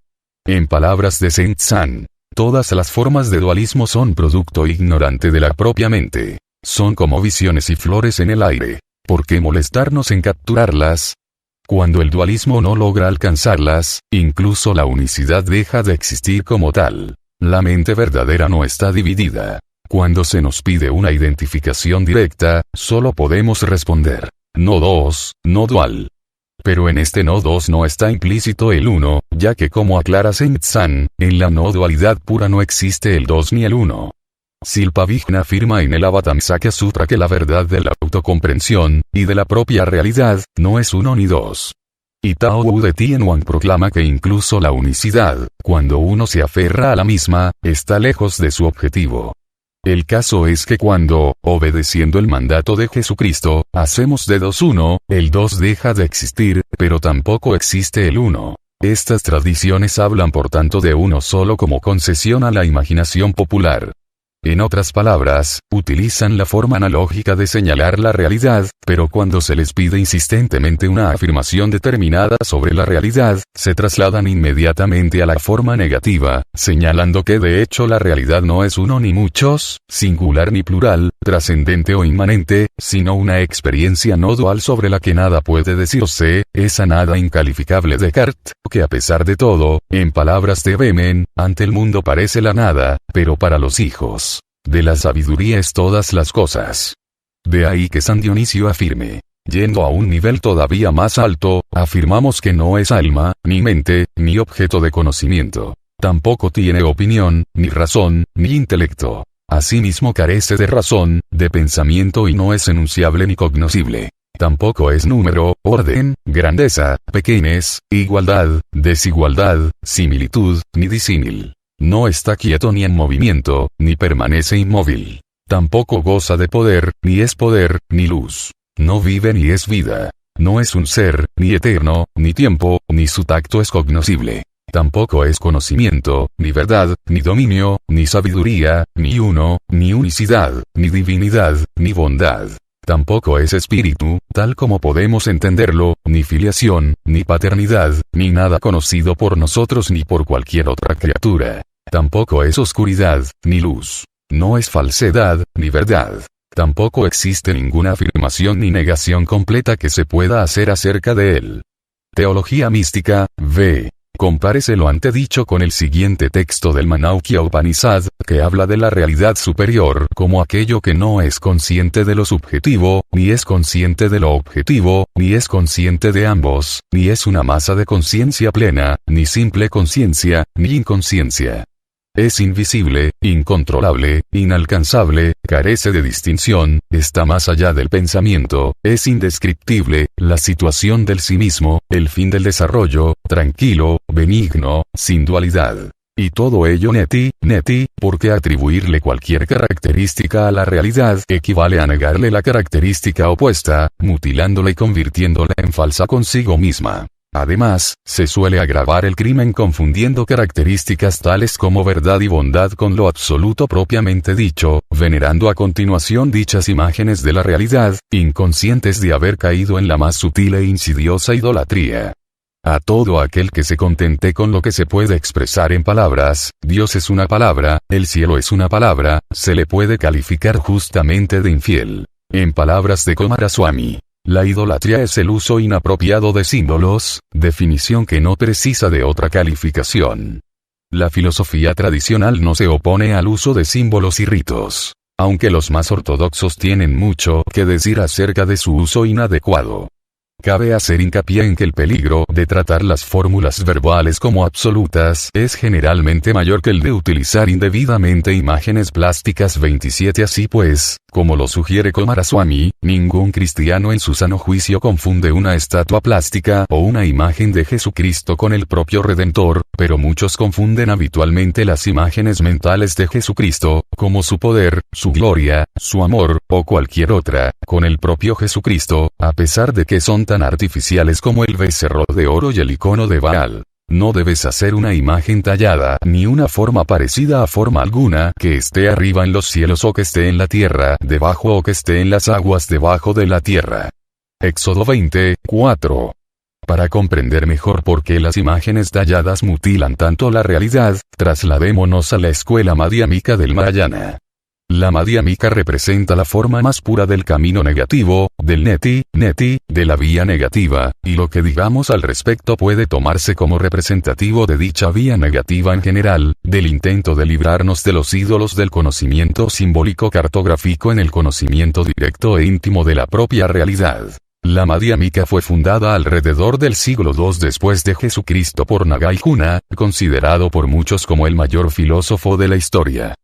Speaker 1: En palabras de Saint San, todas las formas de dualismo son producto ignorante de la propia mente. Son como visiones y flores en el aire. ¿Por qué molestarnos en capturarlas? Cuando el dualismo no logra alcanzarlas, incluso la unicidad deja de existir como tal. La mente verdadera no está dividida. Cuando se nos pide una identificación directa, solo podemos responder, no dos, no dual. Pero en este no dos no está implícito el uno, ya que como aclara Saint San, en la no dualidad pura no existe el dos ni el uno. Silpa Vigna afirma en el Avatamsaka Sutra que la verdad de la autocomprensión, y de la propia realidad, no es uno ni dos. Y Tao Wu de Tianhuan proclama que incluso la unicidad, cuando uno se aferra a la misma, está lejos de su objetivo. El caso es que cuando, obedeciendo el mandato de Jesucristo, hacemos de dos uno, el dos deja de existir, pero tampoco existe el uno. Estas tradiciones hablan por tanto de uno solo como concesión a la imaginación popular. En otras palabras, utilizan la forma analógica de señalar la realidad, pero cuando se les pide insistentemente una afirmación determinada sobre la realidad, se trasladan inmediatamente a la forma negativa, señalando que de hecho la realidad no es uno ni muchos, singular ni plural, trascendente o inmanente, sino una experiencia no dual sobre la que nada puede decirse, esa nada incalificable de Descartes, que a pesar de todo, en palabras de Behmen, ante el mundo parece la nada, pero para los hijos de la sabiduría es todas las cosas. De ahí que San Dionisio afirme, yendo a un nivel todavía más alto, afirmamos que no es alma, ni mente, ni objeto de conocimiento. Tampoco tiene opinión, ni razón, ni intelecto. Asimismo carece de razón, de pensamiento y no es enunciable ni cognoscible. Tampoco es número, orden, grandeza, pequeñez, igualdad, desigualdad, similitud, ni disímil. No está quieto ni en movimiento, ni permanece inmóvil. Tampoco goza de poder, ni luz. No vive ni es vida. No es un ser, ni eterno, ni tiempo, ni su tacto es cognoscible. Tampoco es conocimiento, ni verdad, ni dominio, ni sabiduría, ni uno, ni unicidad, ni divinidad, ni bondad. Tampoco es espíritu, tal como podemos entenderlo, ni filiación, ni paternidad, ni nada conocido por nosotros ni por cualquier otra criatura. Tampoco es oscuridad, ni luz. No es falsedad, ni verdad. Tampoco existe ninguna afirmación ni negación completa que se pueda hacer acerca de él. Teología mística, v. Compárese lo antedicho con el siguiente texto del Mandaukya Upanishad, que habla de la realidad superior como aquello que no es consciente de lo subjetivo, ni es consciente de lo objetivo, ni es consciente de ambos, ni es una masa de conciencia plena, ni simple conciencia, ni inconsciencia. Es invisible, incontrolable, inalcanzable, carece de distinción, está más allá del pensamiento, es indescriptible, la situación del sí mismo, el fin del desarrollo, tranquilo, benigno, sin dualidad. Y todo ello neti, porque atribuirle cualquier característica a la realidad equivale a negarle la característica opuesta, mutilándola y convirtiéndola en falsa consigo misma. Además, se suele agravar el crimen confundiendo características tales como verdad y bondad con lo absoluto propiamente dicho, venerando a continuación dichas imágenes de la realidad, inconscientes de haber caído en la más sutil e insidiosa idolatría. A todo aquel que se contente con lo que se puede expresar en palabras, Dios es una palabra, el cielo es una palabra, se le puede calificar justamente de infiel. En palabras de Kumaraswamy, La idolatría es el uso inapropiado de símbolos, definición que no precisa de otra calificación. La filosofía tradicional no se opone al uso de símbolos y ritos, aunque los más ortodoxos tienen mucho que decir acerca de su uso inadecuado. Cabe hacer hincapié en que el peligro de tratar las fórmulas verbales como absolutas es generalmente mayor que el de utilizar indebidamente imágenes plásticas. 27 Así pues, como lo sugiere Coomaraswamy, ningún cristiano en su sano juicio confunde una estatua plástica o una imagen de Jesucristo con el propio Redentor, pero muchos confunden habitualmente las imágenes mentales de Jesucristo, como su poder, su gloria, su amor, o cualquier otra, con el propio Jesucristo, a pesar de que son tan artificiales como el becerro de oro y el icono de Baal. No debes hacer una imagen tallada ni una forma parecida a forma alguna que esté arriba en los cielos o que esté en la tierra debajo o que esté en las aguas debajo de la tierra. Éxodo 20:4. Para comprender mejor por qué las imágenes talladas mutilan tanto la realidad, trasladémonos a la escuela madhyamika del Mahayana. La madhyamika representa la forma más pura del camino negativo, del neti, de la vía negativa, y lo que digamos al respecto puede tomarse como representativo de dicha vía negativa en general, del intento de librarnos de los ídolos del conocimiento simbólico cartográfico en el conocimiento directo e íntimo de la propia realidad. La madhyamika fue fundada alrededor del siglo II después de Jesucristo por Nagarjuna, considerado por muchos como el mayor filósofo de la historia.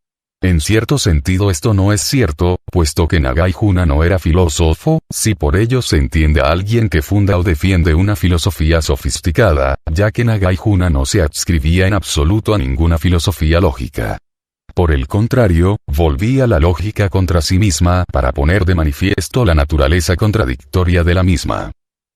Speaker 1: En cierto sentido esto no es cierto, puesto que Nagarjuna no era filósofo, si por ello se entiende a alguien que funda o defiende una filosofía sofisticada, ya que Nagarjuna no se adscribía en absoluto a ninguna filosofía lógica. Por el contrario, volvía la lógica contra sí misma para poner de manifiesto la naturaleza contradictoria de la misma.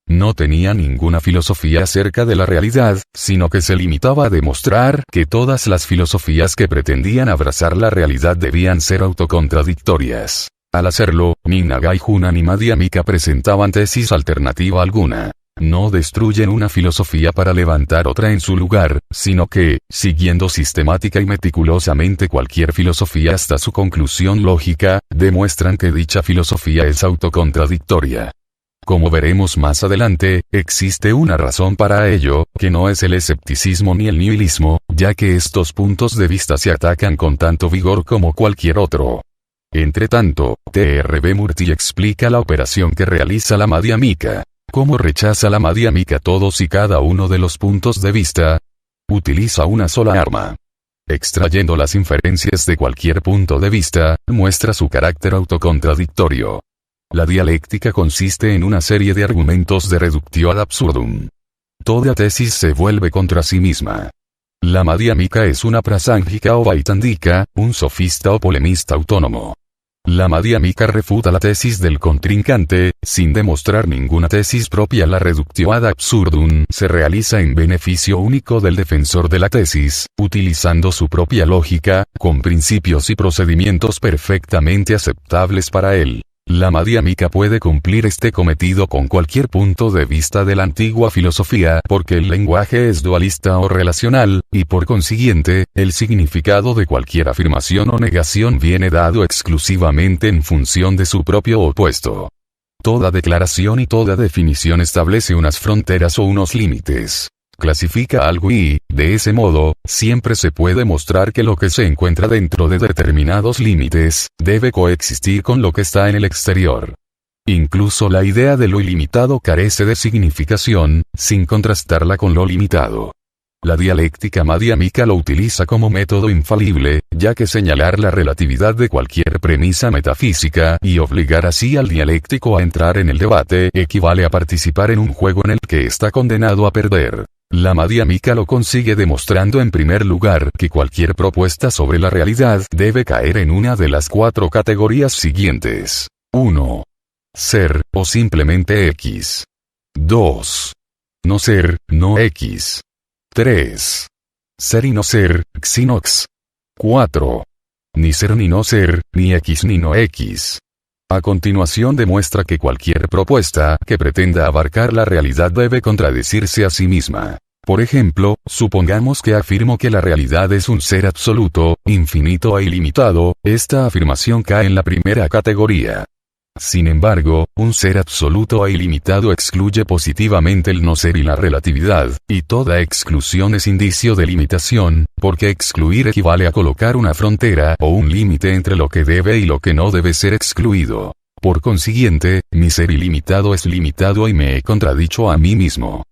Speaker 1: No tenía ninguna filosofía acerca de la realidad, sino que se limitaba a demostrar que todas las filosofías que pretendían abrazar la realidad debían ser autocontradictorias. Al hacerlo, ni Nagarjuna ni Madhyamika presentaban tesis alternativa alguna. No destruyen una filosofía para levantar otra en su lugar, sino que, siguiendo sistemática y meticulosamente cualquier filosofía hasta su conclusión lógica, demuestran que dicha filosofía es autocontradictoria. Como veremos más adelante, existe una razón para ello, que no es el escepticismo ni el nihilismo, ya que estos puntos de vista se atacan con tanto vigor como cualquier otro. Entretanto, T.R.B. Murti explica la operación que realiza la madhyamika. ¿Cómo rechaza la madhyamika todos y cada uno de los puntos de vista? Utiliza una sola arma. Extrayendo las inferencias de cualquier punto de vista, muestra su carácter autocontradictorio. La dialéctica consiste en una serie de argumentos de reductio ad absurdum. Toda tesis se vuelve contra sí misma. La madhyamika es una prasángika o vaitandika, un sofista o polemista autónomo. La madhyamika refuta la tesis del contrincante, sin demostrar ninguna tesis propia. La reductio ad absurdum se realiza en beneficio único del defensor de la tesis, utilizando su propia lógica, con principios y procedimientos perfectamente aceptables para él. La madhyamika puede cumplir este cometido con cualquier punto de vista de la antigua filosofía porque el lenguaje es dualista o relacional, y por consiguiente, el significado de cualquier afirmación o negación viene dado exclusivamente en función de su propio opuesto. Toda declaración y toda definición establece unas fronteras o unos límites. Clasifica algo y, de ese modo, siempre se puede mostrar que lo que se encuentra dentro de determinados límites, debe coexistir con lo que está en el exterior. Incluso la idea de lo ilimitado carece de significación, sin contrastarla con lo limitado. La dialéctica madhyamika lo utiliza como método infalible, ya que señalar la relatividad de cualquier premisa metafísica y obligar así al dialéctico a entrar en el debate equivale a participar en un juego en el que está condenado a perder. La madhyamika lo consigue demostrando en primer lugar que cualquier propuesta sobre la realidad debe caer en una de las 4 categorías siguientes. 1. Ser, o simplemente X. 2. No ser, no X. 3. Ser y no ser, X y no X. 4. Ni ser ni no ser, ni X ni no X. A continuación demuestra que cualquier propuesta que pretenda abarcar la realidad debe contradecirse a sí misma. Por ejemplo, supongamos que afirmo que la realidad es un ser absoluto, infinito e ilimitado, esta afirmación cae en la primera categoría. Sin embargo, un ser absoluto e ilimitado excluye positivamente el no ser y la relatividad, y toda exclusión es indicio de limitación, porque excluir equivale a colocar una frontera o un límite entre lo que debe y lo que no debe ser excluido. Por consiguiente, mi ser ilimitado es limitado y me he contradicho a mí mismo.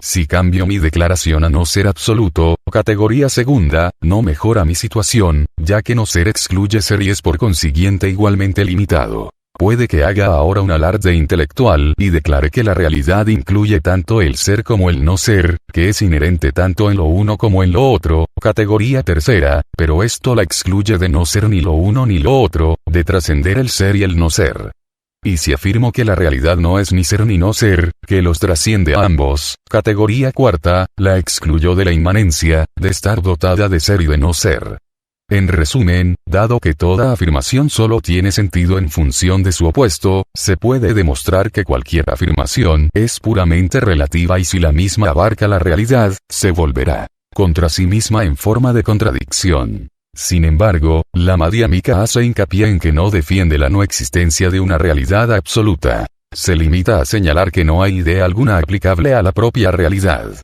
Speaker 1: Si cambio mi declaración a no ser absoluto, categoría segunda, no mejora mi situación, ya que no ser excluye ser y es por consiguiente igualmente limitado. Puede que haga ahora un alarde intelectual y declare que la realidad incluye tanto el ser como el no ser, que es inherente tanto en lo uno como en lo otro, categoría tercera, pero esto la excluye de no ser ni lo uno ni lo otro, de trascender el ser y el no ser. Y si afirmo que la realidad no es ni ser ni no ser, que los trasciende a ambos, categoría cuarta, la excluyo de la inmanencia, de estar dotada de ser y de no ser. En resumen, dado que toda afirmación solo tiene sentido en función de su opuesto, se puede demostrar que cualquier afirmación es puramente relativa y si la misma abarca la realidad, se volverá contra sí misma en forma de contradicción. Sin embargo, la Madhyamika hace hincapié en que no defiende la no existencia de una realidad absoluta. Se limita a señalar que no hay idea alguna aplicable a la propia realidad.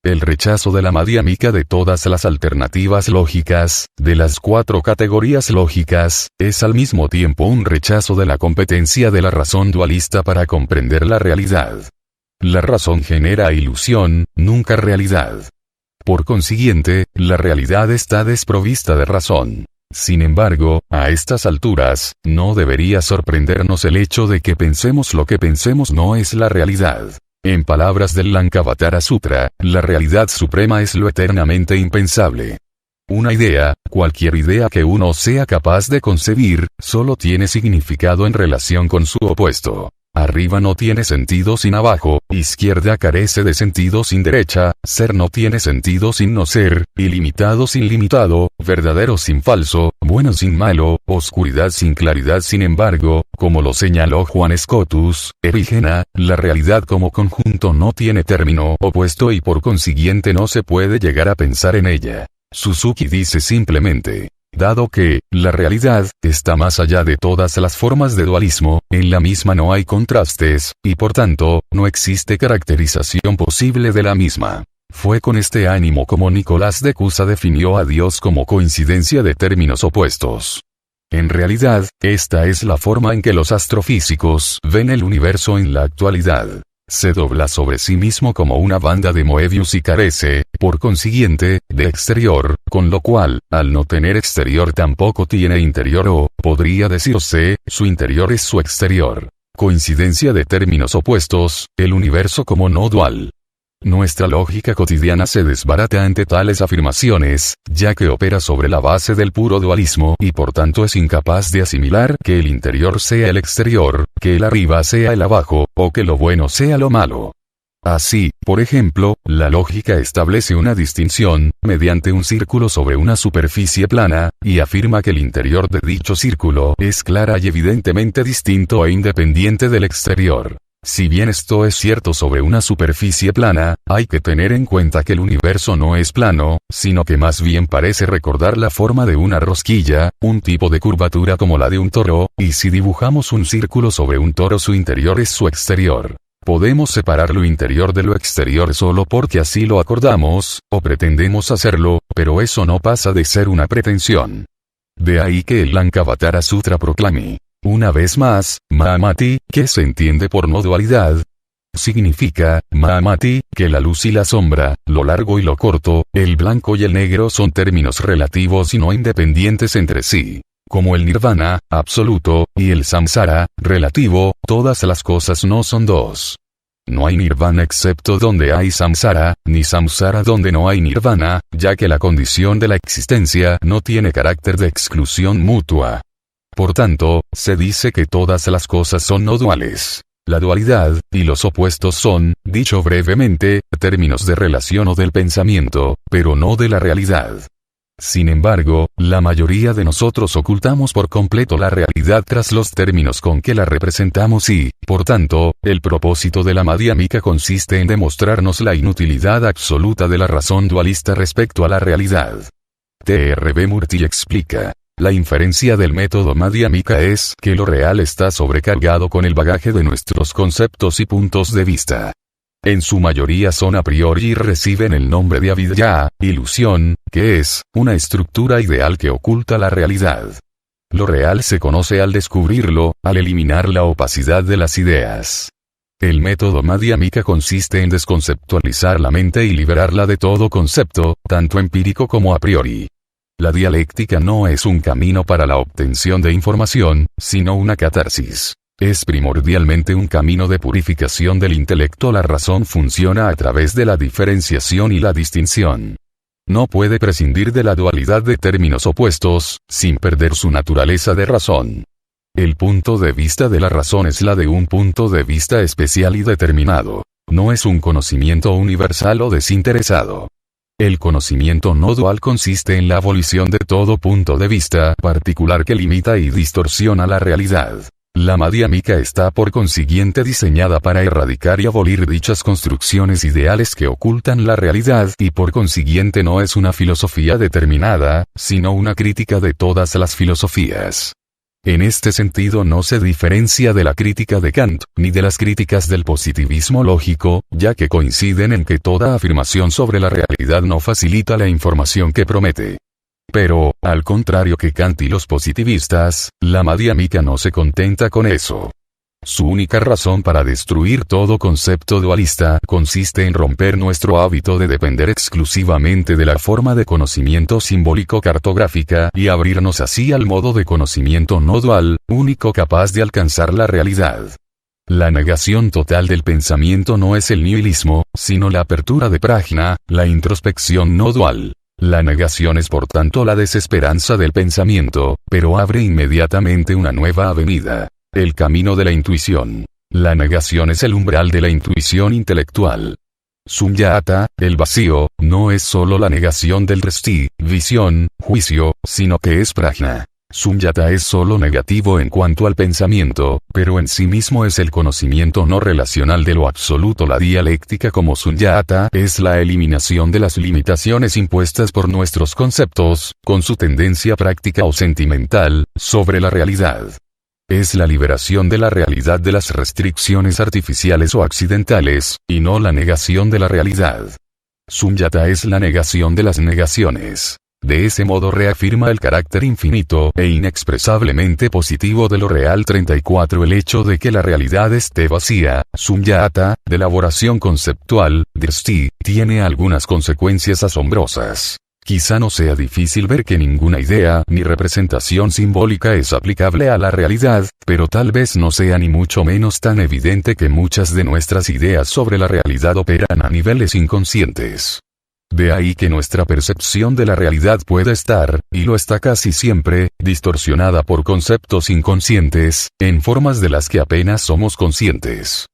Speaker 1: El rechazo de la Madhyamika de todas las alternativas lógicas, de las 4 categorías lógicas, es al mismo tiempo un rechazo de la competencia de la razón dualista para comprender la realidad. La razón genera ilusión, nunca realidad. Por consiguiente, la realidad está desprovista de razón. Sin embargo, a estas alturas, no debería sorprendernos el hecho de que pensemos lo que pensemos no es la realidad. En palabras del Lankavatara Sutra, la realidad suprema es lo eternamente impensable. Una idea, cualquier idea que uno sea capaz de concebir, solo tiene significado en relación con su opuesto. Arriba no tiene sentido sin abajo, izquierda carece de sentido sin derecha, ser no tiene sentido sin no ser, ilimitado sin limitado, verdadero sin falso, bueno sin malo, oscuridad sin claridad. Sin embargo, como lo señaló Juan Scotus, Erigena, la realidad como conjunto no tiene término opuesto y por consiguiente no se puede llegar a pensar en ella. Suzuki dice simplemente: dado que, la realidad, está más allá de todas las formas de dualismo, en la misma no hay contrastes, y por tanto, no existe caracterización posible de la misma. Fue con este ánimo como Nicolás de Cusa definió a Dios como coincidencia de términos opuestos. En realidad, esta es la forma en que los astrofísicos ven el universo en la actualidad. Se dobla sobre sí mismo como una banda de Moebius y carece, por consiguiente, de exterior, con lo cual, al no tener exterior tampoco tiene interior o, podría decirse, su interior es su exterior. Coincidencia de términos opuestos, el universo como no dual. Nuestra lógica cotidiana se desbarata ante tales afirmaciones, ya que opera sobre la base del puro dualismo y por tanto es incapaz de asimilar que el interior sea el exterior, que el arriba sea el abajo, o que lo bueno sea lo malo. Así, por ejemplo, la lógica establece una distinción, mediante un círculo sobre una superficie plana, y afirma que el interior de dicho círculo es clara y evidentemente distinto e independiente del exterior. Si bien esto es cierto sobre una superficie plana, hay que tener en cuenta que el universo no es plano, sino que más bien parece recordar la forma de una rosquilla, un tipo de curvatura como la de un toro, y si dibujamos un círculo sobre un toro su interior es su exterior. Podemos separar lo interior de lo exterior solo porque así lo acordamos, o pretendemos hacerlo, pero eso no pasa de ser una pretensión. De ahí que el Lankavatara Sutra proclame: una vez más, Mahamati, que se entiende por no dualidad, significa, Mahamati, que la luz y la sombra, lo largo y lo corto, el blanco y el negro son términos relativos y no independientes entre sí. Como el nirvana, absoluto, y el samsara, relativo, todas las cosas no son dos. No hay nirvana excepto donde hay samsara, ni samsara donde no hay nirvana, ya que la condición de la existencia no tiene carácter de exclusión mutua. Por tanto, se dice que todas las cosas son no duales. La dualidad, y los opuestos son, dicho brevemente, términos de relación o del pensamiento, pero no de la realidad. Sin embargo, la mayoría de nosotros ocultamos por completo la realidad tras los términos con que la representamos y, por tanto, el propósito de la Madhyamika consiste en demostrarnos la inutilidad absoluta de la razón dualista respecto a la realidad. T.R.B. Murti explica: La inferencia del método Madhyamika es que lo real está sobrecargado con el bagaje de nuestros conceptos y puntos de vista. En su mayoría son a priori y reciben el nombre de avidya, ilusión, que es una estructura ideal que oculta la realidad. Lo real se conoce al descubrirlo, al eliminar la opacidad de las ideas. El método Madhyamika consiste en desconceptualizar la mente y liberarla de todo concepto, tanto empírico como a priori. La dialéctica no es un camino para la obtención de información, sino una catarsis. Es primordialmente un camino de purificación del intelecto. La razón funciona a través de la diferenciación y la distinción. No puede prescindir de la dualidad de términos opuestos, sin perder su naturaleza de razón. El punto de vista de la razón es la de un punto de vista especial y determinado. No es un conocimiento universal o desinteresado. El conocimiento no dual consiste en la abolición de todo punto de vista particular que limita y distorsiona la realidad. La Madhyamika está por consiguiente diseñada para erradicar y abolir dichas construcciones ideales que ocultan la realidad y por consiguiente no es una filosofía determinada, sino una crítica de todas las filosofías. En este sentido no se diferencia de la crítica de Kant, ni de las críticas del positivismo lógico, ya que coinciden en que toda afirmación sobre la realidad no facilita la información que promete. Pero, al contrario que Kant y los positivistas, la Madhyamika no se contenta con eso. Su única razón para destruir todo concepto dualista consiste en romper nuestro hábito de depender exclusivamente de la forma de conocimiento simbólico cartográfica y abrirnos así al modo de conocimiento no dual, único capaz de alcanzar la realidad. La negación total del pensamiento no es el nihilismo, sino la apertura de prajna, la introspección no dual. La negación es por tanto la desesperanza del pensamiento, pero abre inmediatamente una nueva avenida. El camino de la intuición. La negación es el umbral de la intuición intelectual. Sunyata, el vacío, no es solo la negación del drishti, visión, juicio, sino que es prajna. Sunyata es solo negativo en cuanto al pensamiento, pero en sí mismo es el conocimiento no relacional de lo absoluto. La dialéctica como sunyata es la eliminación de las limitaciones impuestas por nuestros conceptos, con su tendencia práctica o sentimental, sobre la realidad. Es la liberación de la realidad de las restricciones artificiales o accidentales, y no la negación de la realidad. Sunyata es la negación de las negaciones. De ese modo reafirma el carácter infinito e inexpresablemente positivo de lo real. 34 El hecho de que la realidad esté vacía, sunyata, de elaboración conceptual, drishti, tiene algunas consecuencias asombrosas. Quizá no sea difícil ver que ninguna idea ni representación simbólica es aplicable a la realidad, pero tal vez no sea ni mucho menos tan evidente que muchas de nuestras ideas sobre la realidad operan a niveles inconscientes. De ahí que nuestra percepción de la realidad pueda estar, y lo está casi siempre, distorsionada por conceptos inconscientes, en formas de las que apenas somos conscientes.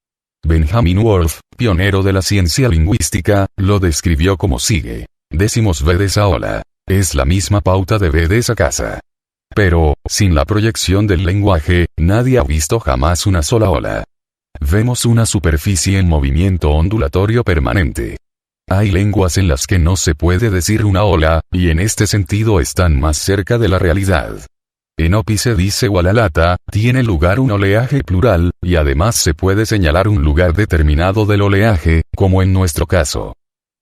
Speaker 1: Benjamin Wolf, pionero de la ciencia lingüística, lo describió como sigue. Decimos Vedes a ola. Es la misma pauta de Vedes a casa. Pero, sin la proyección del lenguaje, nadie ha visto jamás una sola ola. Vemos una superficie en movimiento ondulatorio permanente. Hay lenguas en las que no se puede decir una ola, y en este sentido están más cerca de la realidad. En Hopi se dice Walalata, tiene lugar un oleaje plural, y además se puede señalar un lugar determinado del oleaje, como en nuestro caso.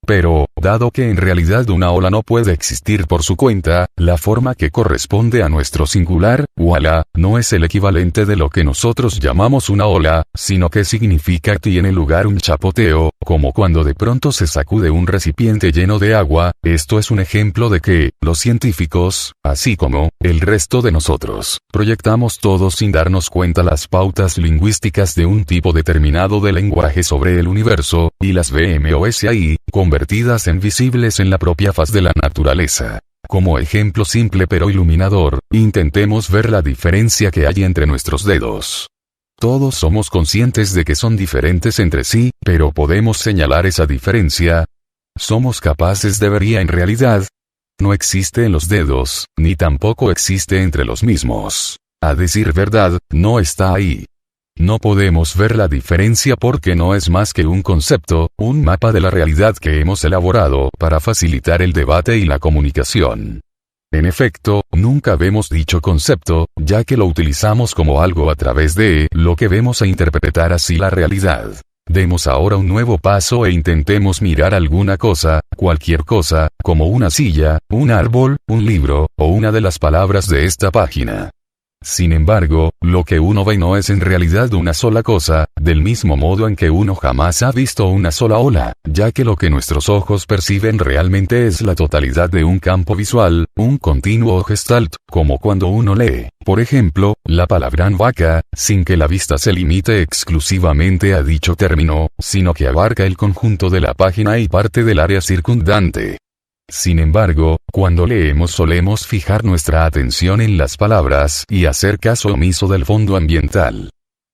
Speaker 1: Pero, dado que en realidad una ola no puede existir por su cuenta, la forma que corresponde a nuestro singular, wala, no es el equivalente de lo que nosotros llamamos una ola, sino que significa tiene lugar un chapoteo, como cuando de pronto se sacude un recipiente lleno de agua. Esto es un ejemplo de que, los científicos, así como, el resto de nosotros, proyectamos todos sin darnos cuenta las pautas lingüísticas de un tipo determinado de lenguaje sobre el universo, y las vemos ahí, convertidas en visibles en la propia faz de la naturaleza. Como ejemplo simple pero iluminador, intentemos ver la diferencia que hay entre nuestros dedos. Todos somos conscientes de que son diferentes entre sí, pero ¿podemos señalar esa diferencia? ¿Somos capaces de verla en realidad? No existe en los dedos, ni tampoco existe entre los mismos. A decir verdad, no está ahí. No podemos ver la diferencia porque no es más que un concepto, un mapa de la realidad que hemos elaborado para facilitar el debate y la comunicación. En efecto, nunca vemos dicho concepto, ya que lo utilizamos como algo a través de lo que vemos e interpretar así la realidad. Demos ahora un nuevo paso e intentemos mirar alguna cosa, cualquier cosa, como una silla, un árbol, un libro, o una de las palabras de esta página. Sin embargo, lo que uno ve no es en realidad una sola cosa, del mismo modo en que uno jamás ha visto una sola ola, ya que lo que nuestros ojos perciben realmente es la totalidad de un campo visual, un continuo gestalt, como cuando uno lee, por ejemplo, la palabra vaca, sin que la vista se limite exclusivamente a dicho término, sino que abarca el conjunto de la página y parte del área circundante. Sin embargo, cuando leemos solemos fijar nuestra atención en las palabras y hacer caso omiso del fondo ambiental.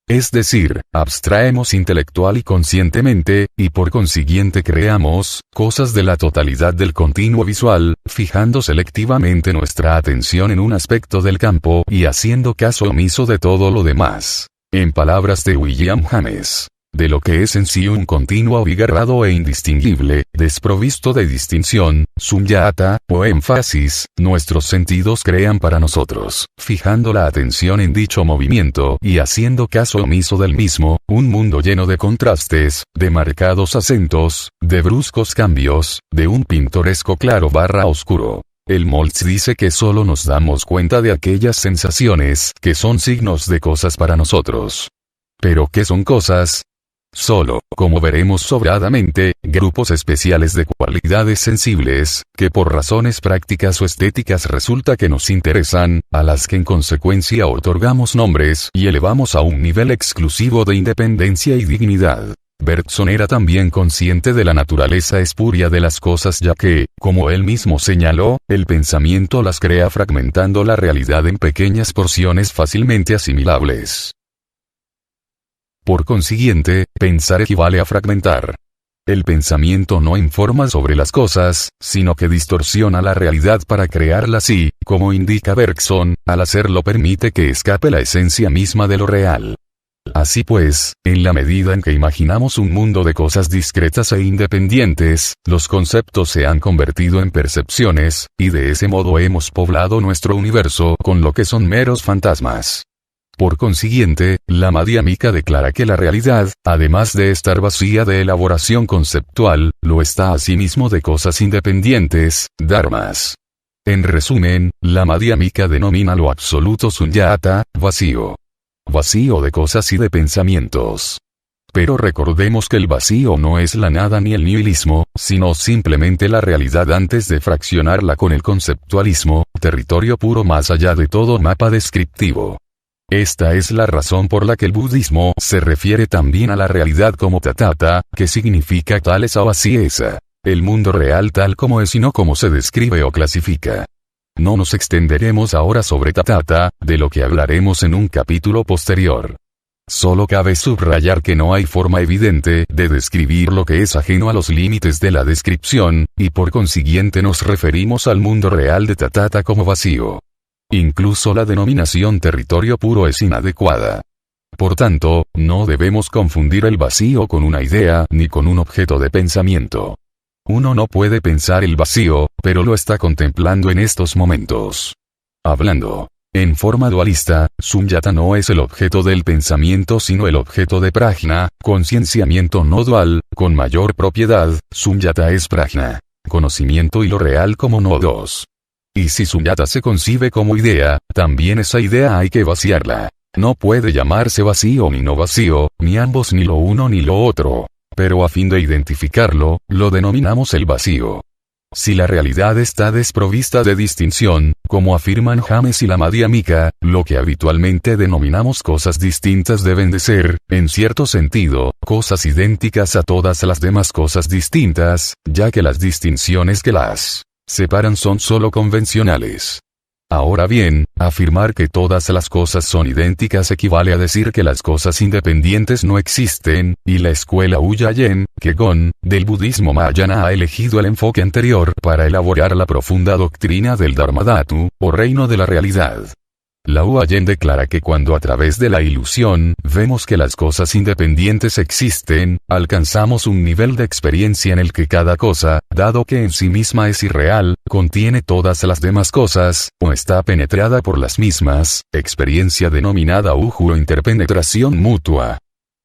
Speaker 1: Es decir, abstraemos intelectual y conscientemente, y por consiguiente creamos cosas de la totalidad del continuo visual, fijando selectivamente nuestra atención en un aspecto del campo y haciendo caso omiso de todo lo demás. En palabras de William James, de lo que es en sí un continuo abigarrado e indistinguible, desprovisto de distinción, sunyata, o énfasis, nuestros sentidos crean para nosotros, fijando la atención en dicho movimiento y haciendo caso omiso del mismo, un mundo lleno de contrastes, de marcados acentos, de bruscos cambios, de un pintoresco claro barra oscuro. El Moltz dice que solo nos damos cuenta de aquellas sensaciones que son signos de cosas para nosotros. ¿Pero qué son cosas? Solo, como veremos sobradamente, grupos especiales de cualidades sensibles, que por razones prácticas o estéticas resulta que nos interesan, a las que en consecuencia otorgamos nombres y elevamos a un nivel exclusivo de independencia y dignidad. Bergson era también consciente de la naturaleza espuria de las cosas ya que, como él mismo señaló, el pensamiento las crea fragmentando la realidad en pequeñas porciones fácilmente asimilables. Por consiguiente, pensar equivale a fragmentar. El pensamiento no informa sobre las cosas, sino que distorsiona la realidad para crearla así, como indica Bergson, al hacerlo permite que escape la esencia misma de lo real. Así pues, en la medida en que imaginamos un mundo de cosas discretas e independientes, los conceptos se han convertido en percepciones, y de ese modo hemos poblado nuestro universo con lo que son meros fantasmas. Por consiguiente, la Madhyamika declara que la realidad, además de estar vacía de elaboración conceptual, lo está asimismo de cosas independientes, dharmas. En resumen, la Madhyamika denomina lo absoluto sunyata, vacío. Vacío de cosas y de pensamientos. Pero recordemos que el vacío no es la nada ni el nihilismo, sino simplemente la realidad antes de fraccionarla con el conceptualismo, territorio puro más allá de todo mapa descriptivo. Esta es la razón por la que el budismo se refiere también a la realidad como tathata, que significa tal esa vacieza. El mundo real tal como es y no como se describe o clasifica. No nos extenderemos ahora sobre tathata, de lo que hablaremos en un capítulo posterior. Solo cabe subrayar que no hay forma evidente de describir lo que es ajeno a los límites de la descripción, y por consiguiente nos referimos al mundo real de tathata como vacío. Incluso la denominación territorio puro es inadecuada. Por tanto, no debemos confundir el vacío con una idea ni con un objeto de pensamiento. Uno no puede pensar el vacío, pero lo está contemplando en estos momentos. Hablando en forma dualista, sunyata no es el objeto del pensamiento sino el objeto de prajna, concienciamiento no dual, con mayor propiedad, sunyata es prajna, conocimiento y lo real como no dos. Y si sunyata se concibe como idea, también esa idea hay que vaciarla. No puede llamarse vacío ni no vacío, ni ambos ni lo uno ni lo otro. Pero a fin de identificarlo, lo denominamos el vacío. Si la realidad está desprovista de distinción, como afirman James y la Madhyamika, lo que habitualmente denominamos cosas distintas deben de ser, en cierto sentido, cosas idénticas a todas las demás cosas distintas, ya que las distinciones que las separan son solo convencionales. Ahora bien, afirmar que todas las cosas son idénticas equivale a decir que las cosas independientes no existen, y la escuela Ujjayen, Kegon, del budismo Mahayana ha elegido el enfoque anterior para elaborar la profunda doctrina del Dharmadhatu, o reino de la realidad. Lao Yen declara que cuando a través de la ilusión vemos que las cosas independientes existen, alcanzamos un nivel de experiencia en el que cada cosa, dado que en sí misma es irreal, contiene todas las demás cosas, o está penetrada por las mismas, experiencia denominada uju o interpenetración mutua.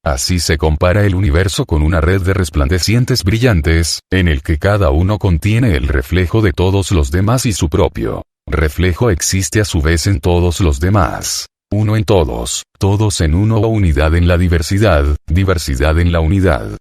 Speaker 1: Así se compara el universo con una red de resplandecientes brillantes, en el que cada uno contiene el reflejo de todos los demás y su propio reflejo existe a su vez en todos los demás. Uno en todos, todos en uno o unidad en la diversidad, diversidad en la unidad.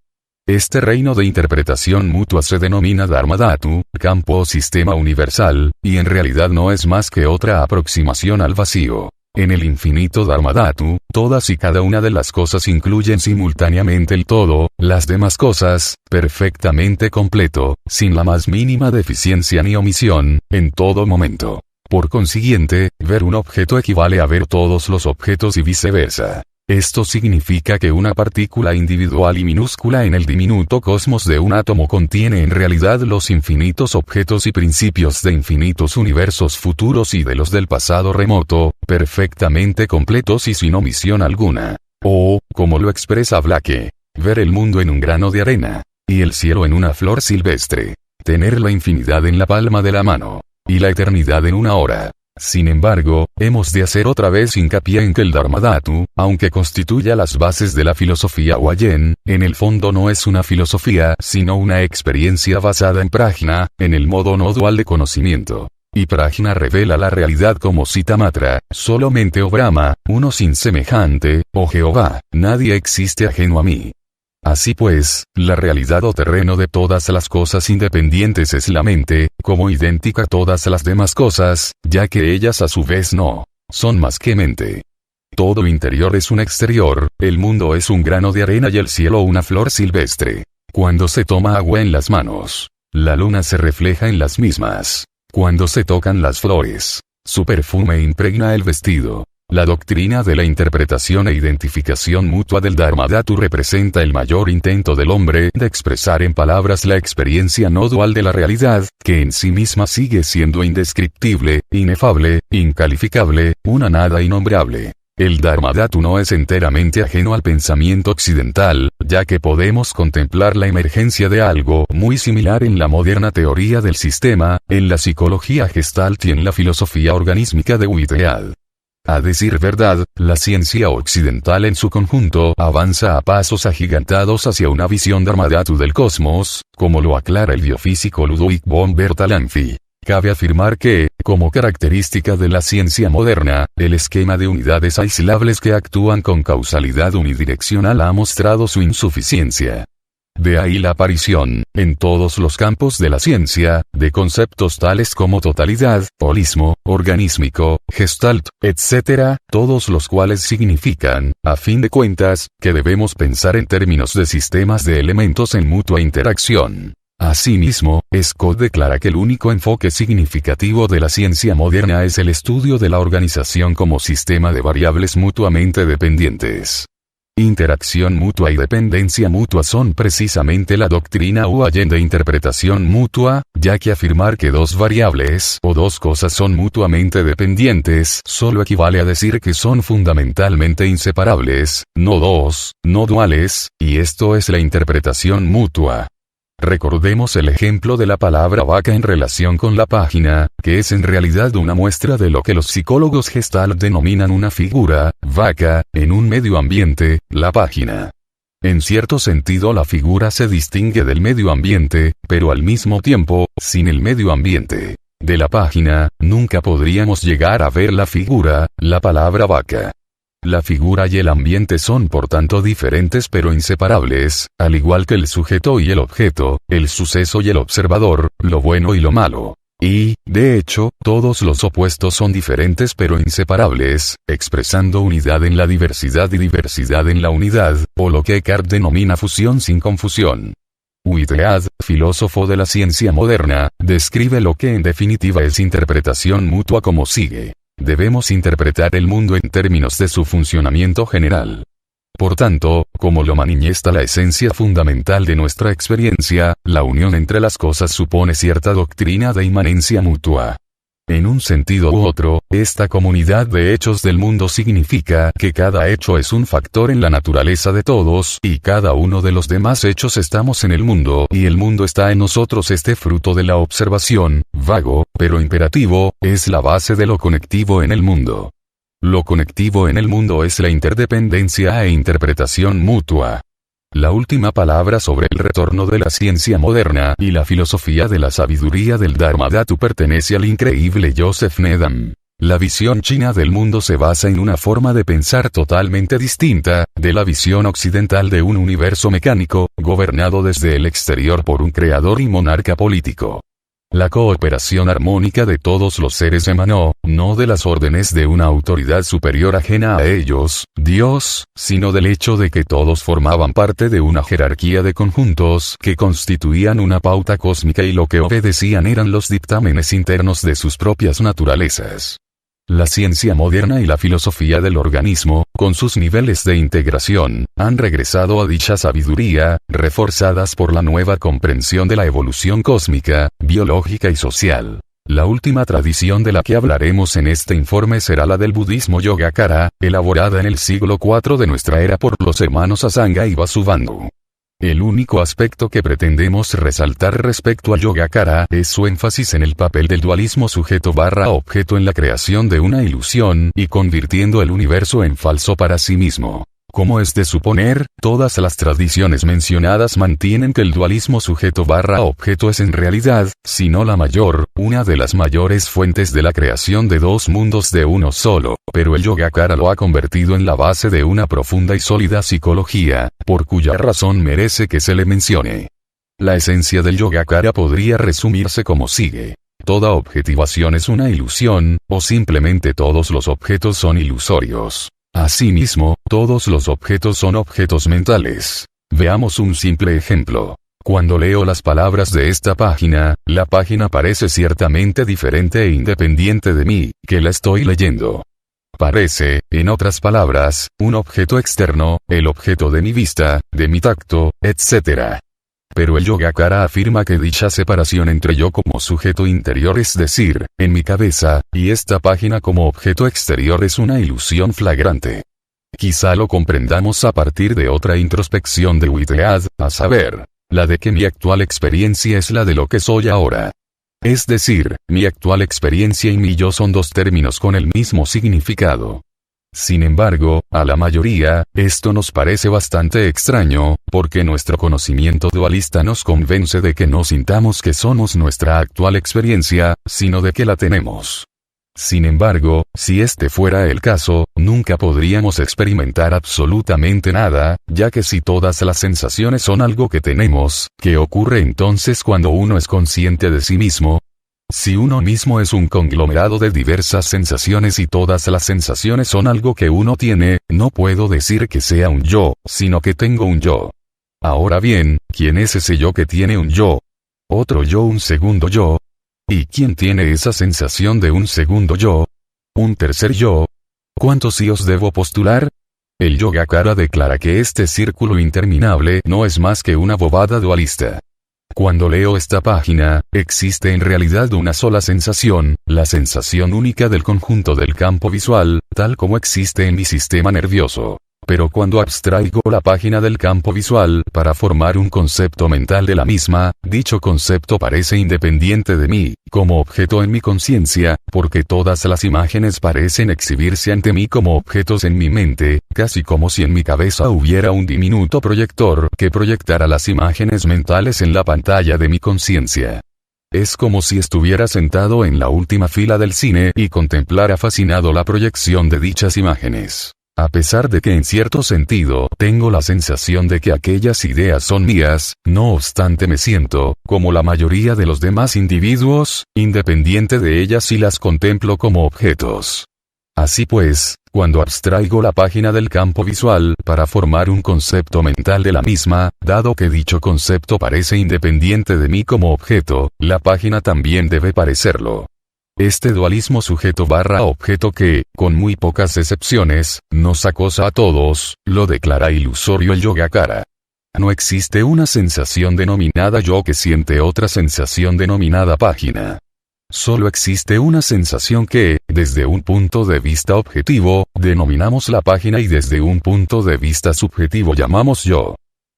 Speaker 1: Este reino de interpretación mutua se denomina Dharmadhatu, campo o sistema universal, y en realidad no es más que otra aproximación al vacío. En el infinito Dharmadhatu, todas y cada una de las cosas incluyen simultáneamente el todo, las demás cosas, perfectamente completo, sin la más mínima deficiencia ni omisión, en todo momento. Por consiguiente, ver un objeto equivale a ver todos los objetos y viceversa. Esto significa que una partícula individual y minúscula en el diminuto cosmos de un átomo contiene en realidad los infinitos objetos y principios de infinitos universos futuros y de los del pasado remoto, perfectamente completos y sin omisión alguna. O, como lo expresa Blake, ver el mundo en un grano de arena, y el cielo en una flor silvestre, tener la infinidad en la palma de la mano, y la eternidad en una hora. Sin embargo, hemos de hacer otra vez hincapié en que el Dharmadhatu, aunque constituya las bases de la filosofía Huayen, en el fondo no es una filosofía sino una experiencia basada en prajna, en el modo no dual de conocimiento. Y prajna revela la realidad como Citamatra, solamente o Brahma, uno sin semejante, o Jehová, nadie existe ajeno a mí. Así pues, la realidad o terreno de todas las cosas independientes es la mente, como idéntica a todas las demás cosas, ya que ellas a su vez no son más que mente. Todo interior es un exterior, el mundo es un grano de arena y el cielo una flor silvestre. Cuando se toma agua en las manos, la luna se refleja en las mismas. Cuando se tocan las flores, su perfume impregna el vestido. La doctrina de la interpretación e identificación mutua del Dharmadhatu representa el mayor intento del hombre de expresar en palabras la experiencia no dual de la realidad, que en sí misma sigue siendo indescriptible, inefable, incalificable, una nada innombrable. El Dharmadhatu no es enteramente ajeno al pensamiento occidental, ya que podemos contemplar la emergencia de algo muy similar en la moderna teoría del sistema, en la psicología Gestalt y en la filosofía organísmica de Whitehead. A decir verdad, la ciencia occidental en su conjunto avanza a pasos agigantados hacia una visión Dharmadhatu del cosmos, como lo aclara el biofísico Ludwig von Bertalanffy. Cabe afirmar que, como característica de la ciencia moderna, el esquema de unidades aislables que actúan con causalidad unidireccional ha mostrado su insuficiencia. De ahí la aparición, en todos los campos de la ciencia, de conceptos tales como totalidad, holismo, organísmico, gestalt, etc., todos los cuales significan, a fin de cuentas, que debemos pensar en términos de sistemas de elementos en mutua interacción. Asimismo, Scott declara que el único enfoque significativo de la ciencia moderna es el estudio de la organización como sistema de variables mutuamente dependientes. Interacción mutua y dependencia mutua son precisamente la doctrina Huayen de interpretación mutua, ya que afirmar que dos variables o dos cosas son mutuamente dependientes solo equivale a decir que son fundamentalmente inseparables, no dos, no duales, y esto es la interpretación mutua. Recordemos el ejemplo de la palabra vaca en relación con la página, que es en realidad una muestra de lo que los psicólogos Gestalt denominan una figura, vaca, en un medio ambiente, la página. En cierto sentido la figura se distingue del medio ambiente, pero al mismo tiempo, sin el medio ambiente de la página, nunca podríamos llegar a ver la figura, la palabra vaca. La figura y el ambiente son por tanto diferentes pero inseparables, al igual que el sujeto y el objeto, el suceso y el observador, lo bueno y lo malo. Y, de hecho, todos los opuestos son diferentes pero inseparables, expresando unidad en la diversidad y diversidad en la unidad, o lo que Eckhart denomina fusión sin confusión. Whitehead, filósofo de la ciencia moderna, describe lo que en definitiva es interpretación mutua como sigue. Debemos interpretar el mundo en términos de su funcionamiento general. Por tanto, como lo manifiesta la esencia fundamental de nuestra experiencia, la unión entre las cosas supone cierta doctrina de inmanencia mutua. En un sentido u otro, esta comunidad de hechos del mundo significa que cada hecho es un factor en la naturaleza de todos, y cada uno de los demás hechos estamos en el mundo, y el mundo está en nosotros. Este fruto de la observación, vago, pero imperativo, es la base de lo conectivo en el mundo. Lo conectivo en el mundo es la interdependencia e interpretación mutua. La última palabra sobre el retorno de la ciencia moderna y la filosofía de la sabiduría del Dharmadhatu pertenece al increíble Joseph Needham. La visión china del mundo se basa en una forma de pensar totalmente distinta de la visión occidental de un universo mecánico, gobernado desde el exterior por un creador y monarca político. La cooperación armónica de todos los seres emanó, no de las órdenes de una autoridad superior ajena a ellos, Dios, sino del hecho de que todos formaban parte de una jerarquía de conjuntos que constituían una pauta cósmica y lo que obedecían eran los dictámenes internos de sus propias naturalezas. La ciencia moderna y la filosofía del organismo, con sus niveles de integración, han regresado a dicha sabiduría, reforzadas por la nueva comprensión de la evolución cósmica, biológica y social. La última tradición de la que hablaremos en este informe será la del budismo Yogacara, elaborada en el siglo IV de nuestra era por los hermanos Asanga y Vasubandhu. El único aspecto que pretendemos resaltar respecto a Yogacara es su énfasis en el papel del dualismo sujeto/objeto en la creación de una ilusión y convirtiendo el universo en falso para sí mismo. Como es de suponer, todas las tradiciones mencionadas mantienen que el dualismo sujeto/objeto es en realidad, si no la mayor, una de las mayores fuentes de la creación de dos mundos de uno solo, pero el Yogacara lo ha convertido en la base de una profunda y sólida psicología, por cuya razón merece que se le mencione. La esencia del Yogacara podría resumirse como sigue. Toda objetivación es una ilusión, o simplemente todos los objetos son ilusorios. Asimismo, todos los objetos son objetos mentales. Veamos un simple ejemplo. Cuando leo las palabras de esta página, la página parece ciertamente diferente e independiente de mí, que la estoy leyendo. Parece, en otras palabras, un objeto externo, el objeto de mi vista, de mi tacto, etc. Pero el Yogacara afirma que dicha separación entre yo como sujeto interior, es decir, en mi cabeza, y esta página como objeto exterior es una ilusión flagrante. Quizá lo comprendamos a partir de otra introspección de Whitehead, a saber, la de que mi actual experiencia es la de lo que soy ahora. Es decir, mi actual experiencia y mi yo son dos términos con el mismo significado. Sin embargo, a la mayoría, esto nos parece bastante extraño, porque nuestro conocimiento dualista nos convence de que no sintamos que somos nuestra actual experiencia, sino de que la tenemos. Sin embargo, si este fuera el caso, nunca podríamos experimentar absolutamente nada, ya que si todas las sensaciones son algo que tenemos, ¿qué ocurre entonces cuando uno es consciente de sí mismo? Si uno mismo es un conglomerado de diversas sensaciones y todas las sensaciones son algo que uno tiene, no puedo decir que sea un yo, sino que tengo un yo. Ahora bien, ¿quién es ese yo que tiene un yo? ¿Otro yo, un segundo yo? ¿Y quién tiene esa sensación de un segundo yo? ¿Un tercer yo? ¿Cuántos yo debo postular? El Yogacara declara que este círculo interminable no es más que una bobada dualista. Cuando leo esta página, existe en realidad una sola sensación, la sensación única del conjunto del campo visual, tal como existe en mi sistema nervioso. Pero cuando abstraigo la página del campo visual para formar un concepto mental de la misma, dicho concepto parece independiente de mí, como objeto en mi conciencia, porque todas las imágenes parecen exhibirse ante mí como objetos en mi mente, casi como si en mi cabeza hubiera un diminuto proyector que proyectara las imágenes mentales en la pantalla de mi conciencia. Es como si estuviera sentado en la última fila del cine y contemplara fascinado la proyección de dichas imágenes. A pesar de que en cierto sentido tengo la sensación de que aquellas ideas son mías, no obstante me siento, como la mayoría de los demás individuos, independiente de ellas y las contemplo como objetos. Así pues, cuando abstraigo la página del campo visual para formar un concepto mental de la misma, dado que dicho concepto parece independiente de mí como objeto, la página también debe parecerlo. Este dualismo sujeto/objeto que, con muy pocas excepciones, nos acosa a todos, lo declara ilusorio el Yogacara. No existe una sensación denominada yo que siente otra sensación denominada página. Solo existe una sensación que, desde un punto de vista objetivo, denominamos la página y desde un punto de vista subjetivo llamamos yo.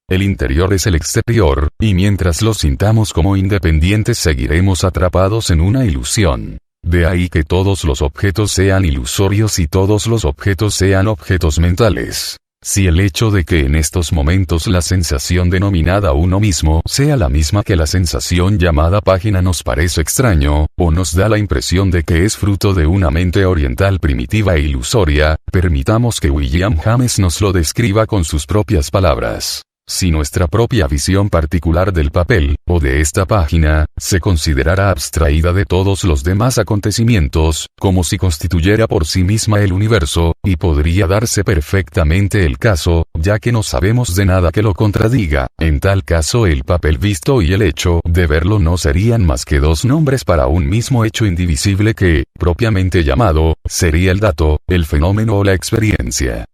Speaker 1: El interior es el exterior, y mientras lo sintamos como independientes seguiremos atrapados en una ilusión. De ahí que todos los objetos sean ilusorios y todos los objetos sean objetos mentales. Si el hecho de que en estos momentos la sensación denominada uno mismo sea la misma que la sensación llamada página nos parece extraño, o nos da la impresión de que es fruto de una mente oriental primitiva e ilusoria, permitamos que William James nos lo describa con sus propias palabras. Si nuestra propia visión particular del papel, o de esta página, se considerara abstraída de todos los demás acontecimientos, como si constituyera por sí misma el universo, y podría darse perfectamente el caso, ya que no sabemos de nada que lo contradiga, en tal caso el papel visto y el hecho de verlo no serían más que dos nombres para un mismo hecho indivisible que, propiamente llamado, sería el dato, el fenómeno o la experiencia.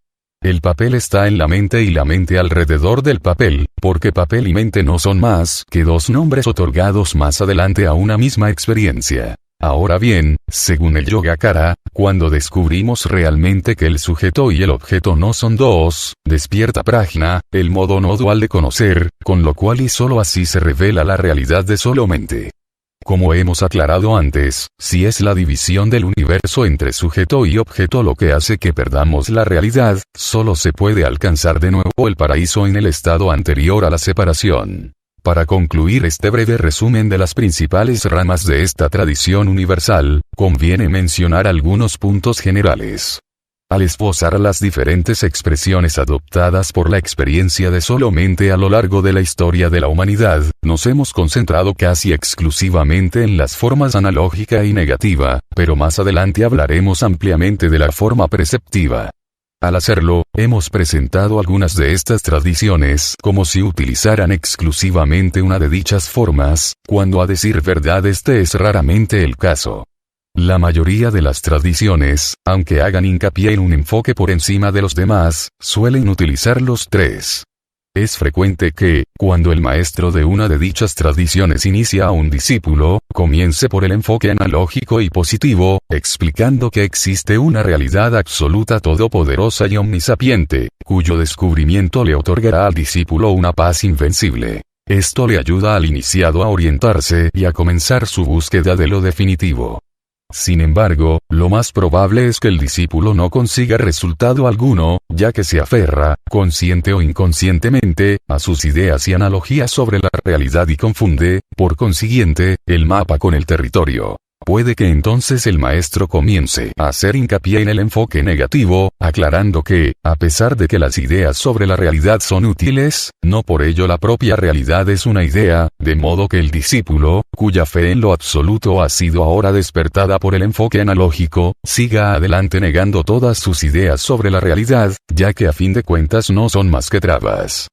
Speaker 1: El papel está en la mente y la mente alrededor del papel, porque papel y mente no son más que dos nombres otorgados más adelante a una misma experiencia. Ahora bien, según el Yogacara, cuando descubrimos realmente que el sujeto y el objeto no son dos, despierta prajna, el modo no dual de conocer, con lo cual y sólo así se revela la realidad de solo mente. Como hemos aclarado antes, si es la división del universo entre sujeto y objeto lo que hace que perdamos la realidad, solo se puede alcanzar de nuevo el paraíso en el estado anterior a la separación. Para concluir este breve resumen de las principales ramas de esta tradición universal, conviene mencionar algunos puntos generales. Al esbozar las diferentes expresiones adoptadas por la experiencia de solo mente a lo largo de la historia de la humanidad, nos hemos concentrado casi exclusivamente en las formas analógica y negativa, pero más adelante hablaremos ampliamente de la forma perceptiva. Al hacerlo, hemos presentado algunas de estas tradiciones como si utilizaran exclusivamente una de dichas formas, cuando a decir verdad este es raramente el caso. La mayoría de las tradiciones, aunque hagan hincapié en un enfoque por encima de los demás, suelen utilizar los tres. Es frecuente que, cuando el maestro de una de dichas tradiciones inicia a un discípulo, comience por el enfoque analógico y positivo, explicando que existe una realidad absoluta todopoderosa y omnisapiente, cuyo descubrimiento le otorgará al discípulo una paz invencible. Esto le ayuda al iniciado a orientarse y a comenzar su búsqueda de lo definitivo. Sin embargo, lo más probable es que el discípulo no consiga resultado alguno, ya que se aferra, consciente o inconscientemente, a sus ideas y analogías sobre la realidad y confunde, por consiguiente, el mapa con el territorio. Puede que entonces el maestro comience a hacer hincapié en el enfoque negativo, aclarando que, a pesar de que las ideas sobre la realidad son útiles, no por ello la propia realidad es una idea, de modo que el discípulo, cuya fe en lo absoluto ha sido ahora despertada por el enfoque analógico, siga adelante negando todas sus ideas sobre la realidad, ya que a fin de cuentas no son más que trabas.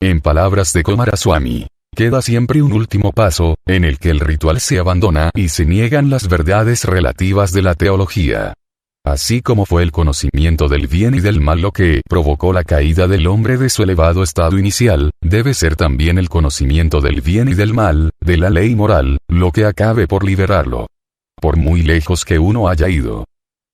Speaker 1: En palabras de Coomaraswamy, queda siempre un último paso, en el que el ritual se abandona y se niegan las verdades relativas de la teología. Así como fue el conocimiento del bien y del mal lo que provocó la caída del hombre de su elevado estado inicial, debe ser también el conocimiento del bien y del mal, de la ley moral, lo que acabe por liberarlo. Por muy lejos que uno haya ido.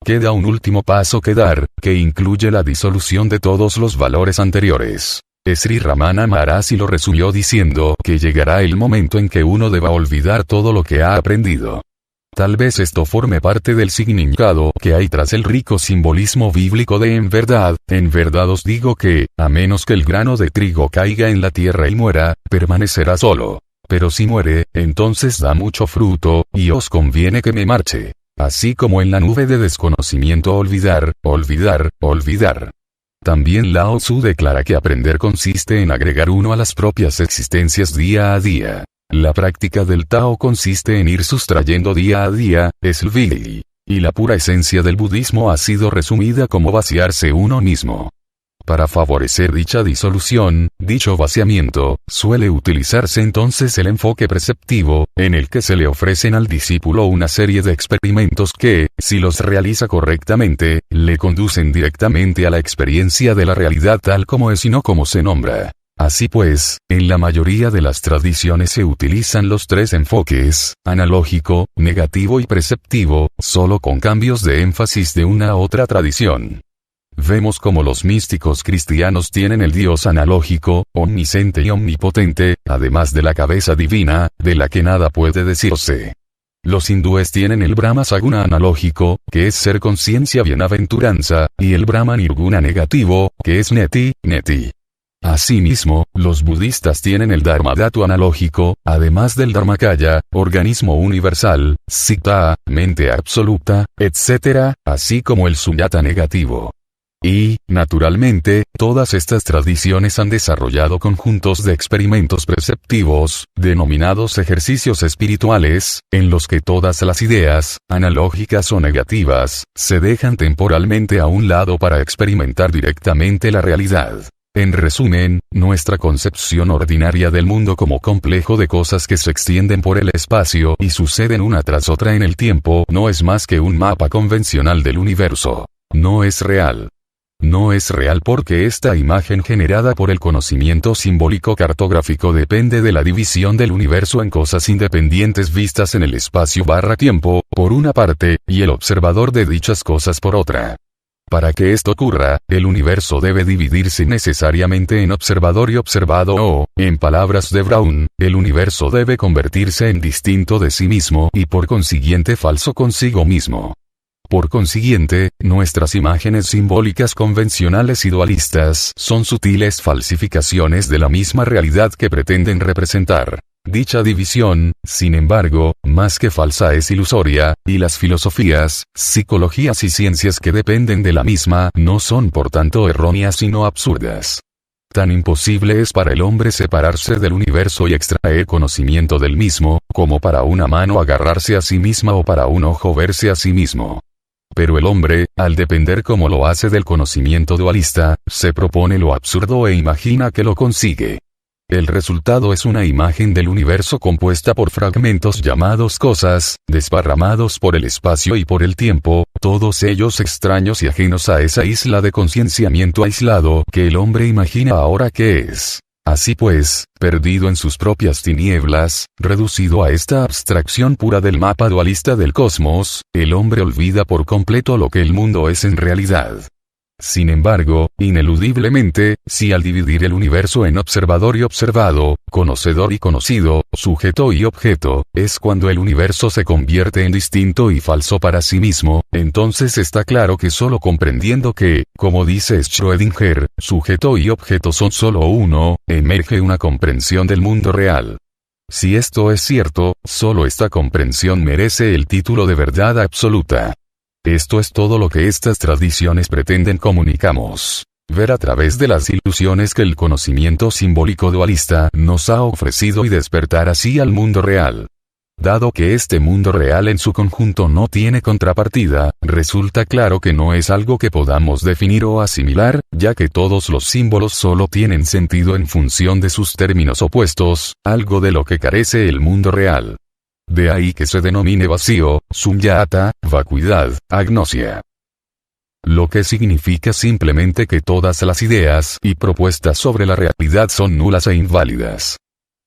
Speaker 1: Queda un último paso que dar, que incluye la disolución de todos los valores anteriores. Sri Ramana Maharaj lo resumió diciendo que llegará el momento en que uno deba olvidar todo lo que ha aprendido. Tal vez esto forme parte del significado que hay tras el rico simbolismo bíblico de en verdad os digo que, a menos que el grano de trigo caiga en la tierra y muera, permanecerá solo. Pero si muere, entonces da mucho fruto, y os conviene que me marche. Así como en la nube de desconocimiento olvidar. También Lao Tzu declara que aprender consiste en agregar uno a las propias existencias día a día. La práctica del Tao consiste en ir sustrayendo día a día, es el Vijay. Y la pura esencia del budismo ha sido resumida como vaciarse uno mismo. Para favorecer dicha disolución, dicho vaciamiento, suele utilizarse entonces el enfoque perceptivo, en el que se le ofrecen al discípulo una serie de experimentos que, si los realiza correctamente, le conducen directamente a la experiencia de la realidad tal como es y no como se nombra. Así pues, en la mayoría de las tradiciones se utilizan los tres enfoques, analógico, negativo y preceptivo, solo con cambios de énfasis de una a otra tradición. Vemos como los místicos cristianos tienen el Dios analógico, omnisciente y omnipotente, además de la cabeza divina, de la que nada puede decirse. Los hindúes tienen el Brahma Saguna analógico, que es ser conciencia bienaventuranza, y el Brahma Nirguna negativo, que es neti, neti. Asimismo, los budistas tienen el Dharmadhatu analógico, además del Dharmakaya, organismo universal, Citta, mente absoluta, etc., así como el Sunyata negativo. Y, naturalmente, todas estas tradiciones han desarrollado conjuntos de experimentos perceptivos, denominados ejercicios espirituales, en los que todas las ideas, analógicas o negativas, se dejan temporalmente a un lado para experimentar directamente la realidad. En resumen, nuestra concepción ordinaria del mundo como complejo de cosas que se extienden por el espacio y suceden una tras otra en el tiempo no es más que un mapa convencional del universo. No es real. No es real porque esta imagen generada por el conocimiento simbólico cartográfico depende de la división del universo en cosas independientes vistas en el espacio/tiempo, por una parte, y el observador de dichas cosas por otra. Para que esto ocurra, el universo debe dividirse necesariamente en observador y observado o, en palabras de Brown, el universo debe convertirse en distinto de sí mismo y por consiguiente falso consigo mismo. Por consiguiente, nuestras imágenes simbólicas convencionales y dualistas son sutiles falsificaciones de la misma realidad que pretenden representar. Dicha división, sin embargo, más que falsa es ilusoria, y las filosofías, psicologías y ciencias que dependen de la misma no son por tanto erróneas sino absurdas. Tan imposible es para el hombre separarse del universo y extraer conocimiento del mismo, como para una mano agarrarse a sí misma o para un ojo verse a sí mismo. Pero el hombre, al depender como lo hace del conocimiento dualista, se propone lo absurdo e imagina que lo consigue. El resultado es una imagen del universo compuesta por fragmentos llamados cosas, desparramados por el espacio y por el tiempo, todos ellos extraños y ajenos a esa isla de concienciamiento aislado que el hombre imagina ahora que es. Así pues, perdido en sus propias tinieblas, reducido a esta abstracción pura del mapa dualista del cosmos, el hombre olvida por completo lo que el mundo es en realidad. Sin embargo, ineludiblemente, si al dividir el universo en observador y observado, conocedor y conocido, sujeto y objeto, es cuando el universo se convierte en distinto y falso para sí mismo, entonces está claro que solo comprendiendo que, como dice Schrödinger, sujeto y objeto son solo uno, emerge una comprensión del mundo real. Si esto es cierto, solo esta comprensión merece el título de verdad absoluta. Esto es todo lo que estas tradiciones pretenden comunicamos. Ver a través de las ilusiones que el conocimiento simbólico dualista nos ha ofrecido y despertar así al mundo real. Dado que este mundo real en su conjunto no tiene contrapartida, resulta claro que no es algo que podamos definir o asimilar, ya que todos los símbolos solo tienen sentido en función de sus términos opuestos, algo de lo que carece el mundo real. De ahí que se denomine vacío, sunyata, vacuidad, agnosia. Lo que significa simplemente que todas las ideas y propuestas sobre la realidad son nulas e inválidas.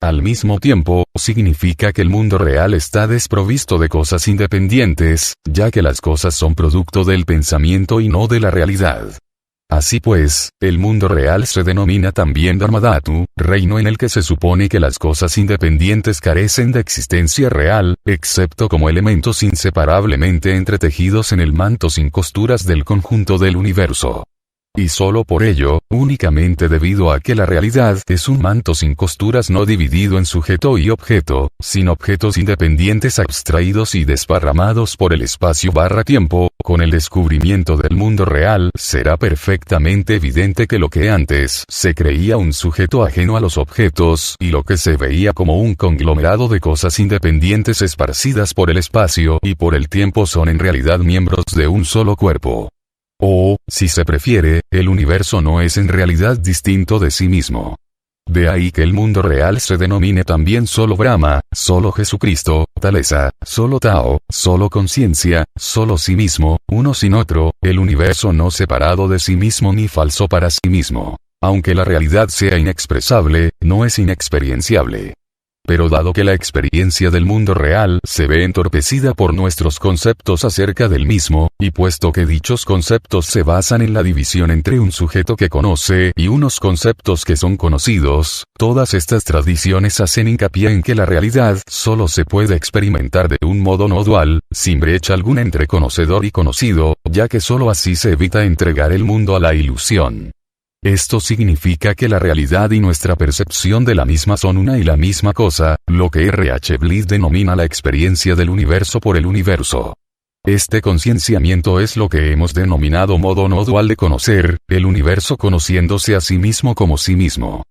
Speaker 1: Al mismo tiempo, significa que el mundo real está desprovisto de cosas independientes, ya que las cosas son producto del pensamiento y no de la realidad. Así pues, el mundo real se denomina también Dharmadhatu, reino en el que se supone que las cosas independientes carecen de existencia real, excepto como elementos inseparablemente entretejidos en el manto sin costuras del conjunto del universo. Y solo por ello, únicamente debido a que la realidad es un manto sin costuras no dividido en sujeto y objeto, sin objetos independientes abstraídos y desparramados por el espacio/tiempo, con el descubrimiento del mundo real será perfectamente evidente que lo que antes se creía un sujeto ajeno a los objetos y lo que se veía como un conglomerado de cosas independientes esparcidas por el espacio y por el tiempo son en realidad miembros de un solo cuerpo. O, si se prefiere, el universo no es en realidad distinto de sí mismo. De ahí que el mundo real se denomine también solo Brahma, solo Jesucristo, Talesa, solo Tao, solo conciencia, solo sí mismo, uno sin otro, el universo no separado de sí mismo ni falso para sí mismo. Aunque la realidad sea inexpresable, no es inexperienciable. Pero dado que la experiencia del mundo real se ve entorpecida por nuestros conceptos acerca del mismo, y puesto que dichos conceptos se basan en la división entre un sujeto que conoce y unos conceptos que son conocidos, todas estas tradiciones hacen hincapié en que la realidad solo se puede experimentar de un modo no dual, sin brecha alguna entre conocedor y conocido, ya que solo así se evita entregar el mundo a la ilusión. Esto significa que la realidad y nuestra percepción de la misma son una y la misma cosa, lo que R. H. Bliss denomina la experiencia del universo por el universo. Este concienciamiento es lo que hemos denominado modo no dual de conocer, el universo conociéndose a sí mismo como sí mismo.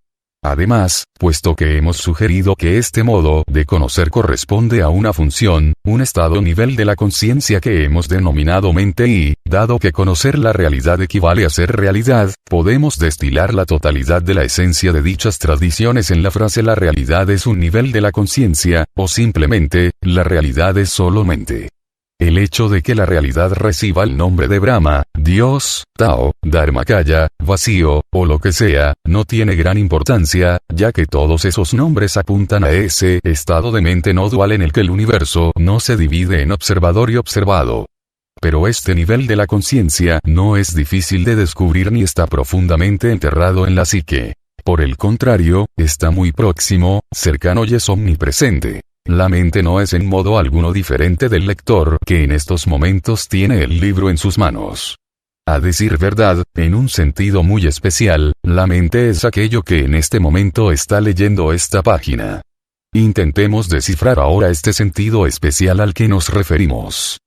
Speaker 1: Además, puesto que hemos sugerido que este modo de conocer corresponde a una función, un estado o nivel de la conciencia que hemos denominado mente y, dado que conocer la realidad equivale a ser realidad, podemos destilar la totalidad de la esencia de dichas tradiciones en la frase la realidad es un nivel de la conciencia, o simplemente, la realidad es solo mente. El hecho de que la realidad reciba el nombre de Brahma, Dios, Tao, Dharmakaya, vacío, o lo que sea, no tiene gran importancia, ya que todos esos nombres apuntan a ese estado de mente no dual en el que el universo no se divide en observador y observado. Pero este nivel de la conciencia no es difícil de descubrir ni está profundamente enterrado en la psique. Por el contrario, está muy próximo, cercano y es omnipresente. La mente no es en modo alguno diferente del lector que en estos momentos tiene el libro en sus manos. A decir verdad, en un sentido muy especial, la mente es aquello que en este momento está leyendo esta página. Intentemos descifrar ahora este sentido especial al que nos referimos.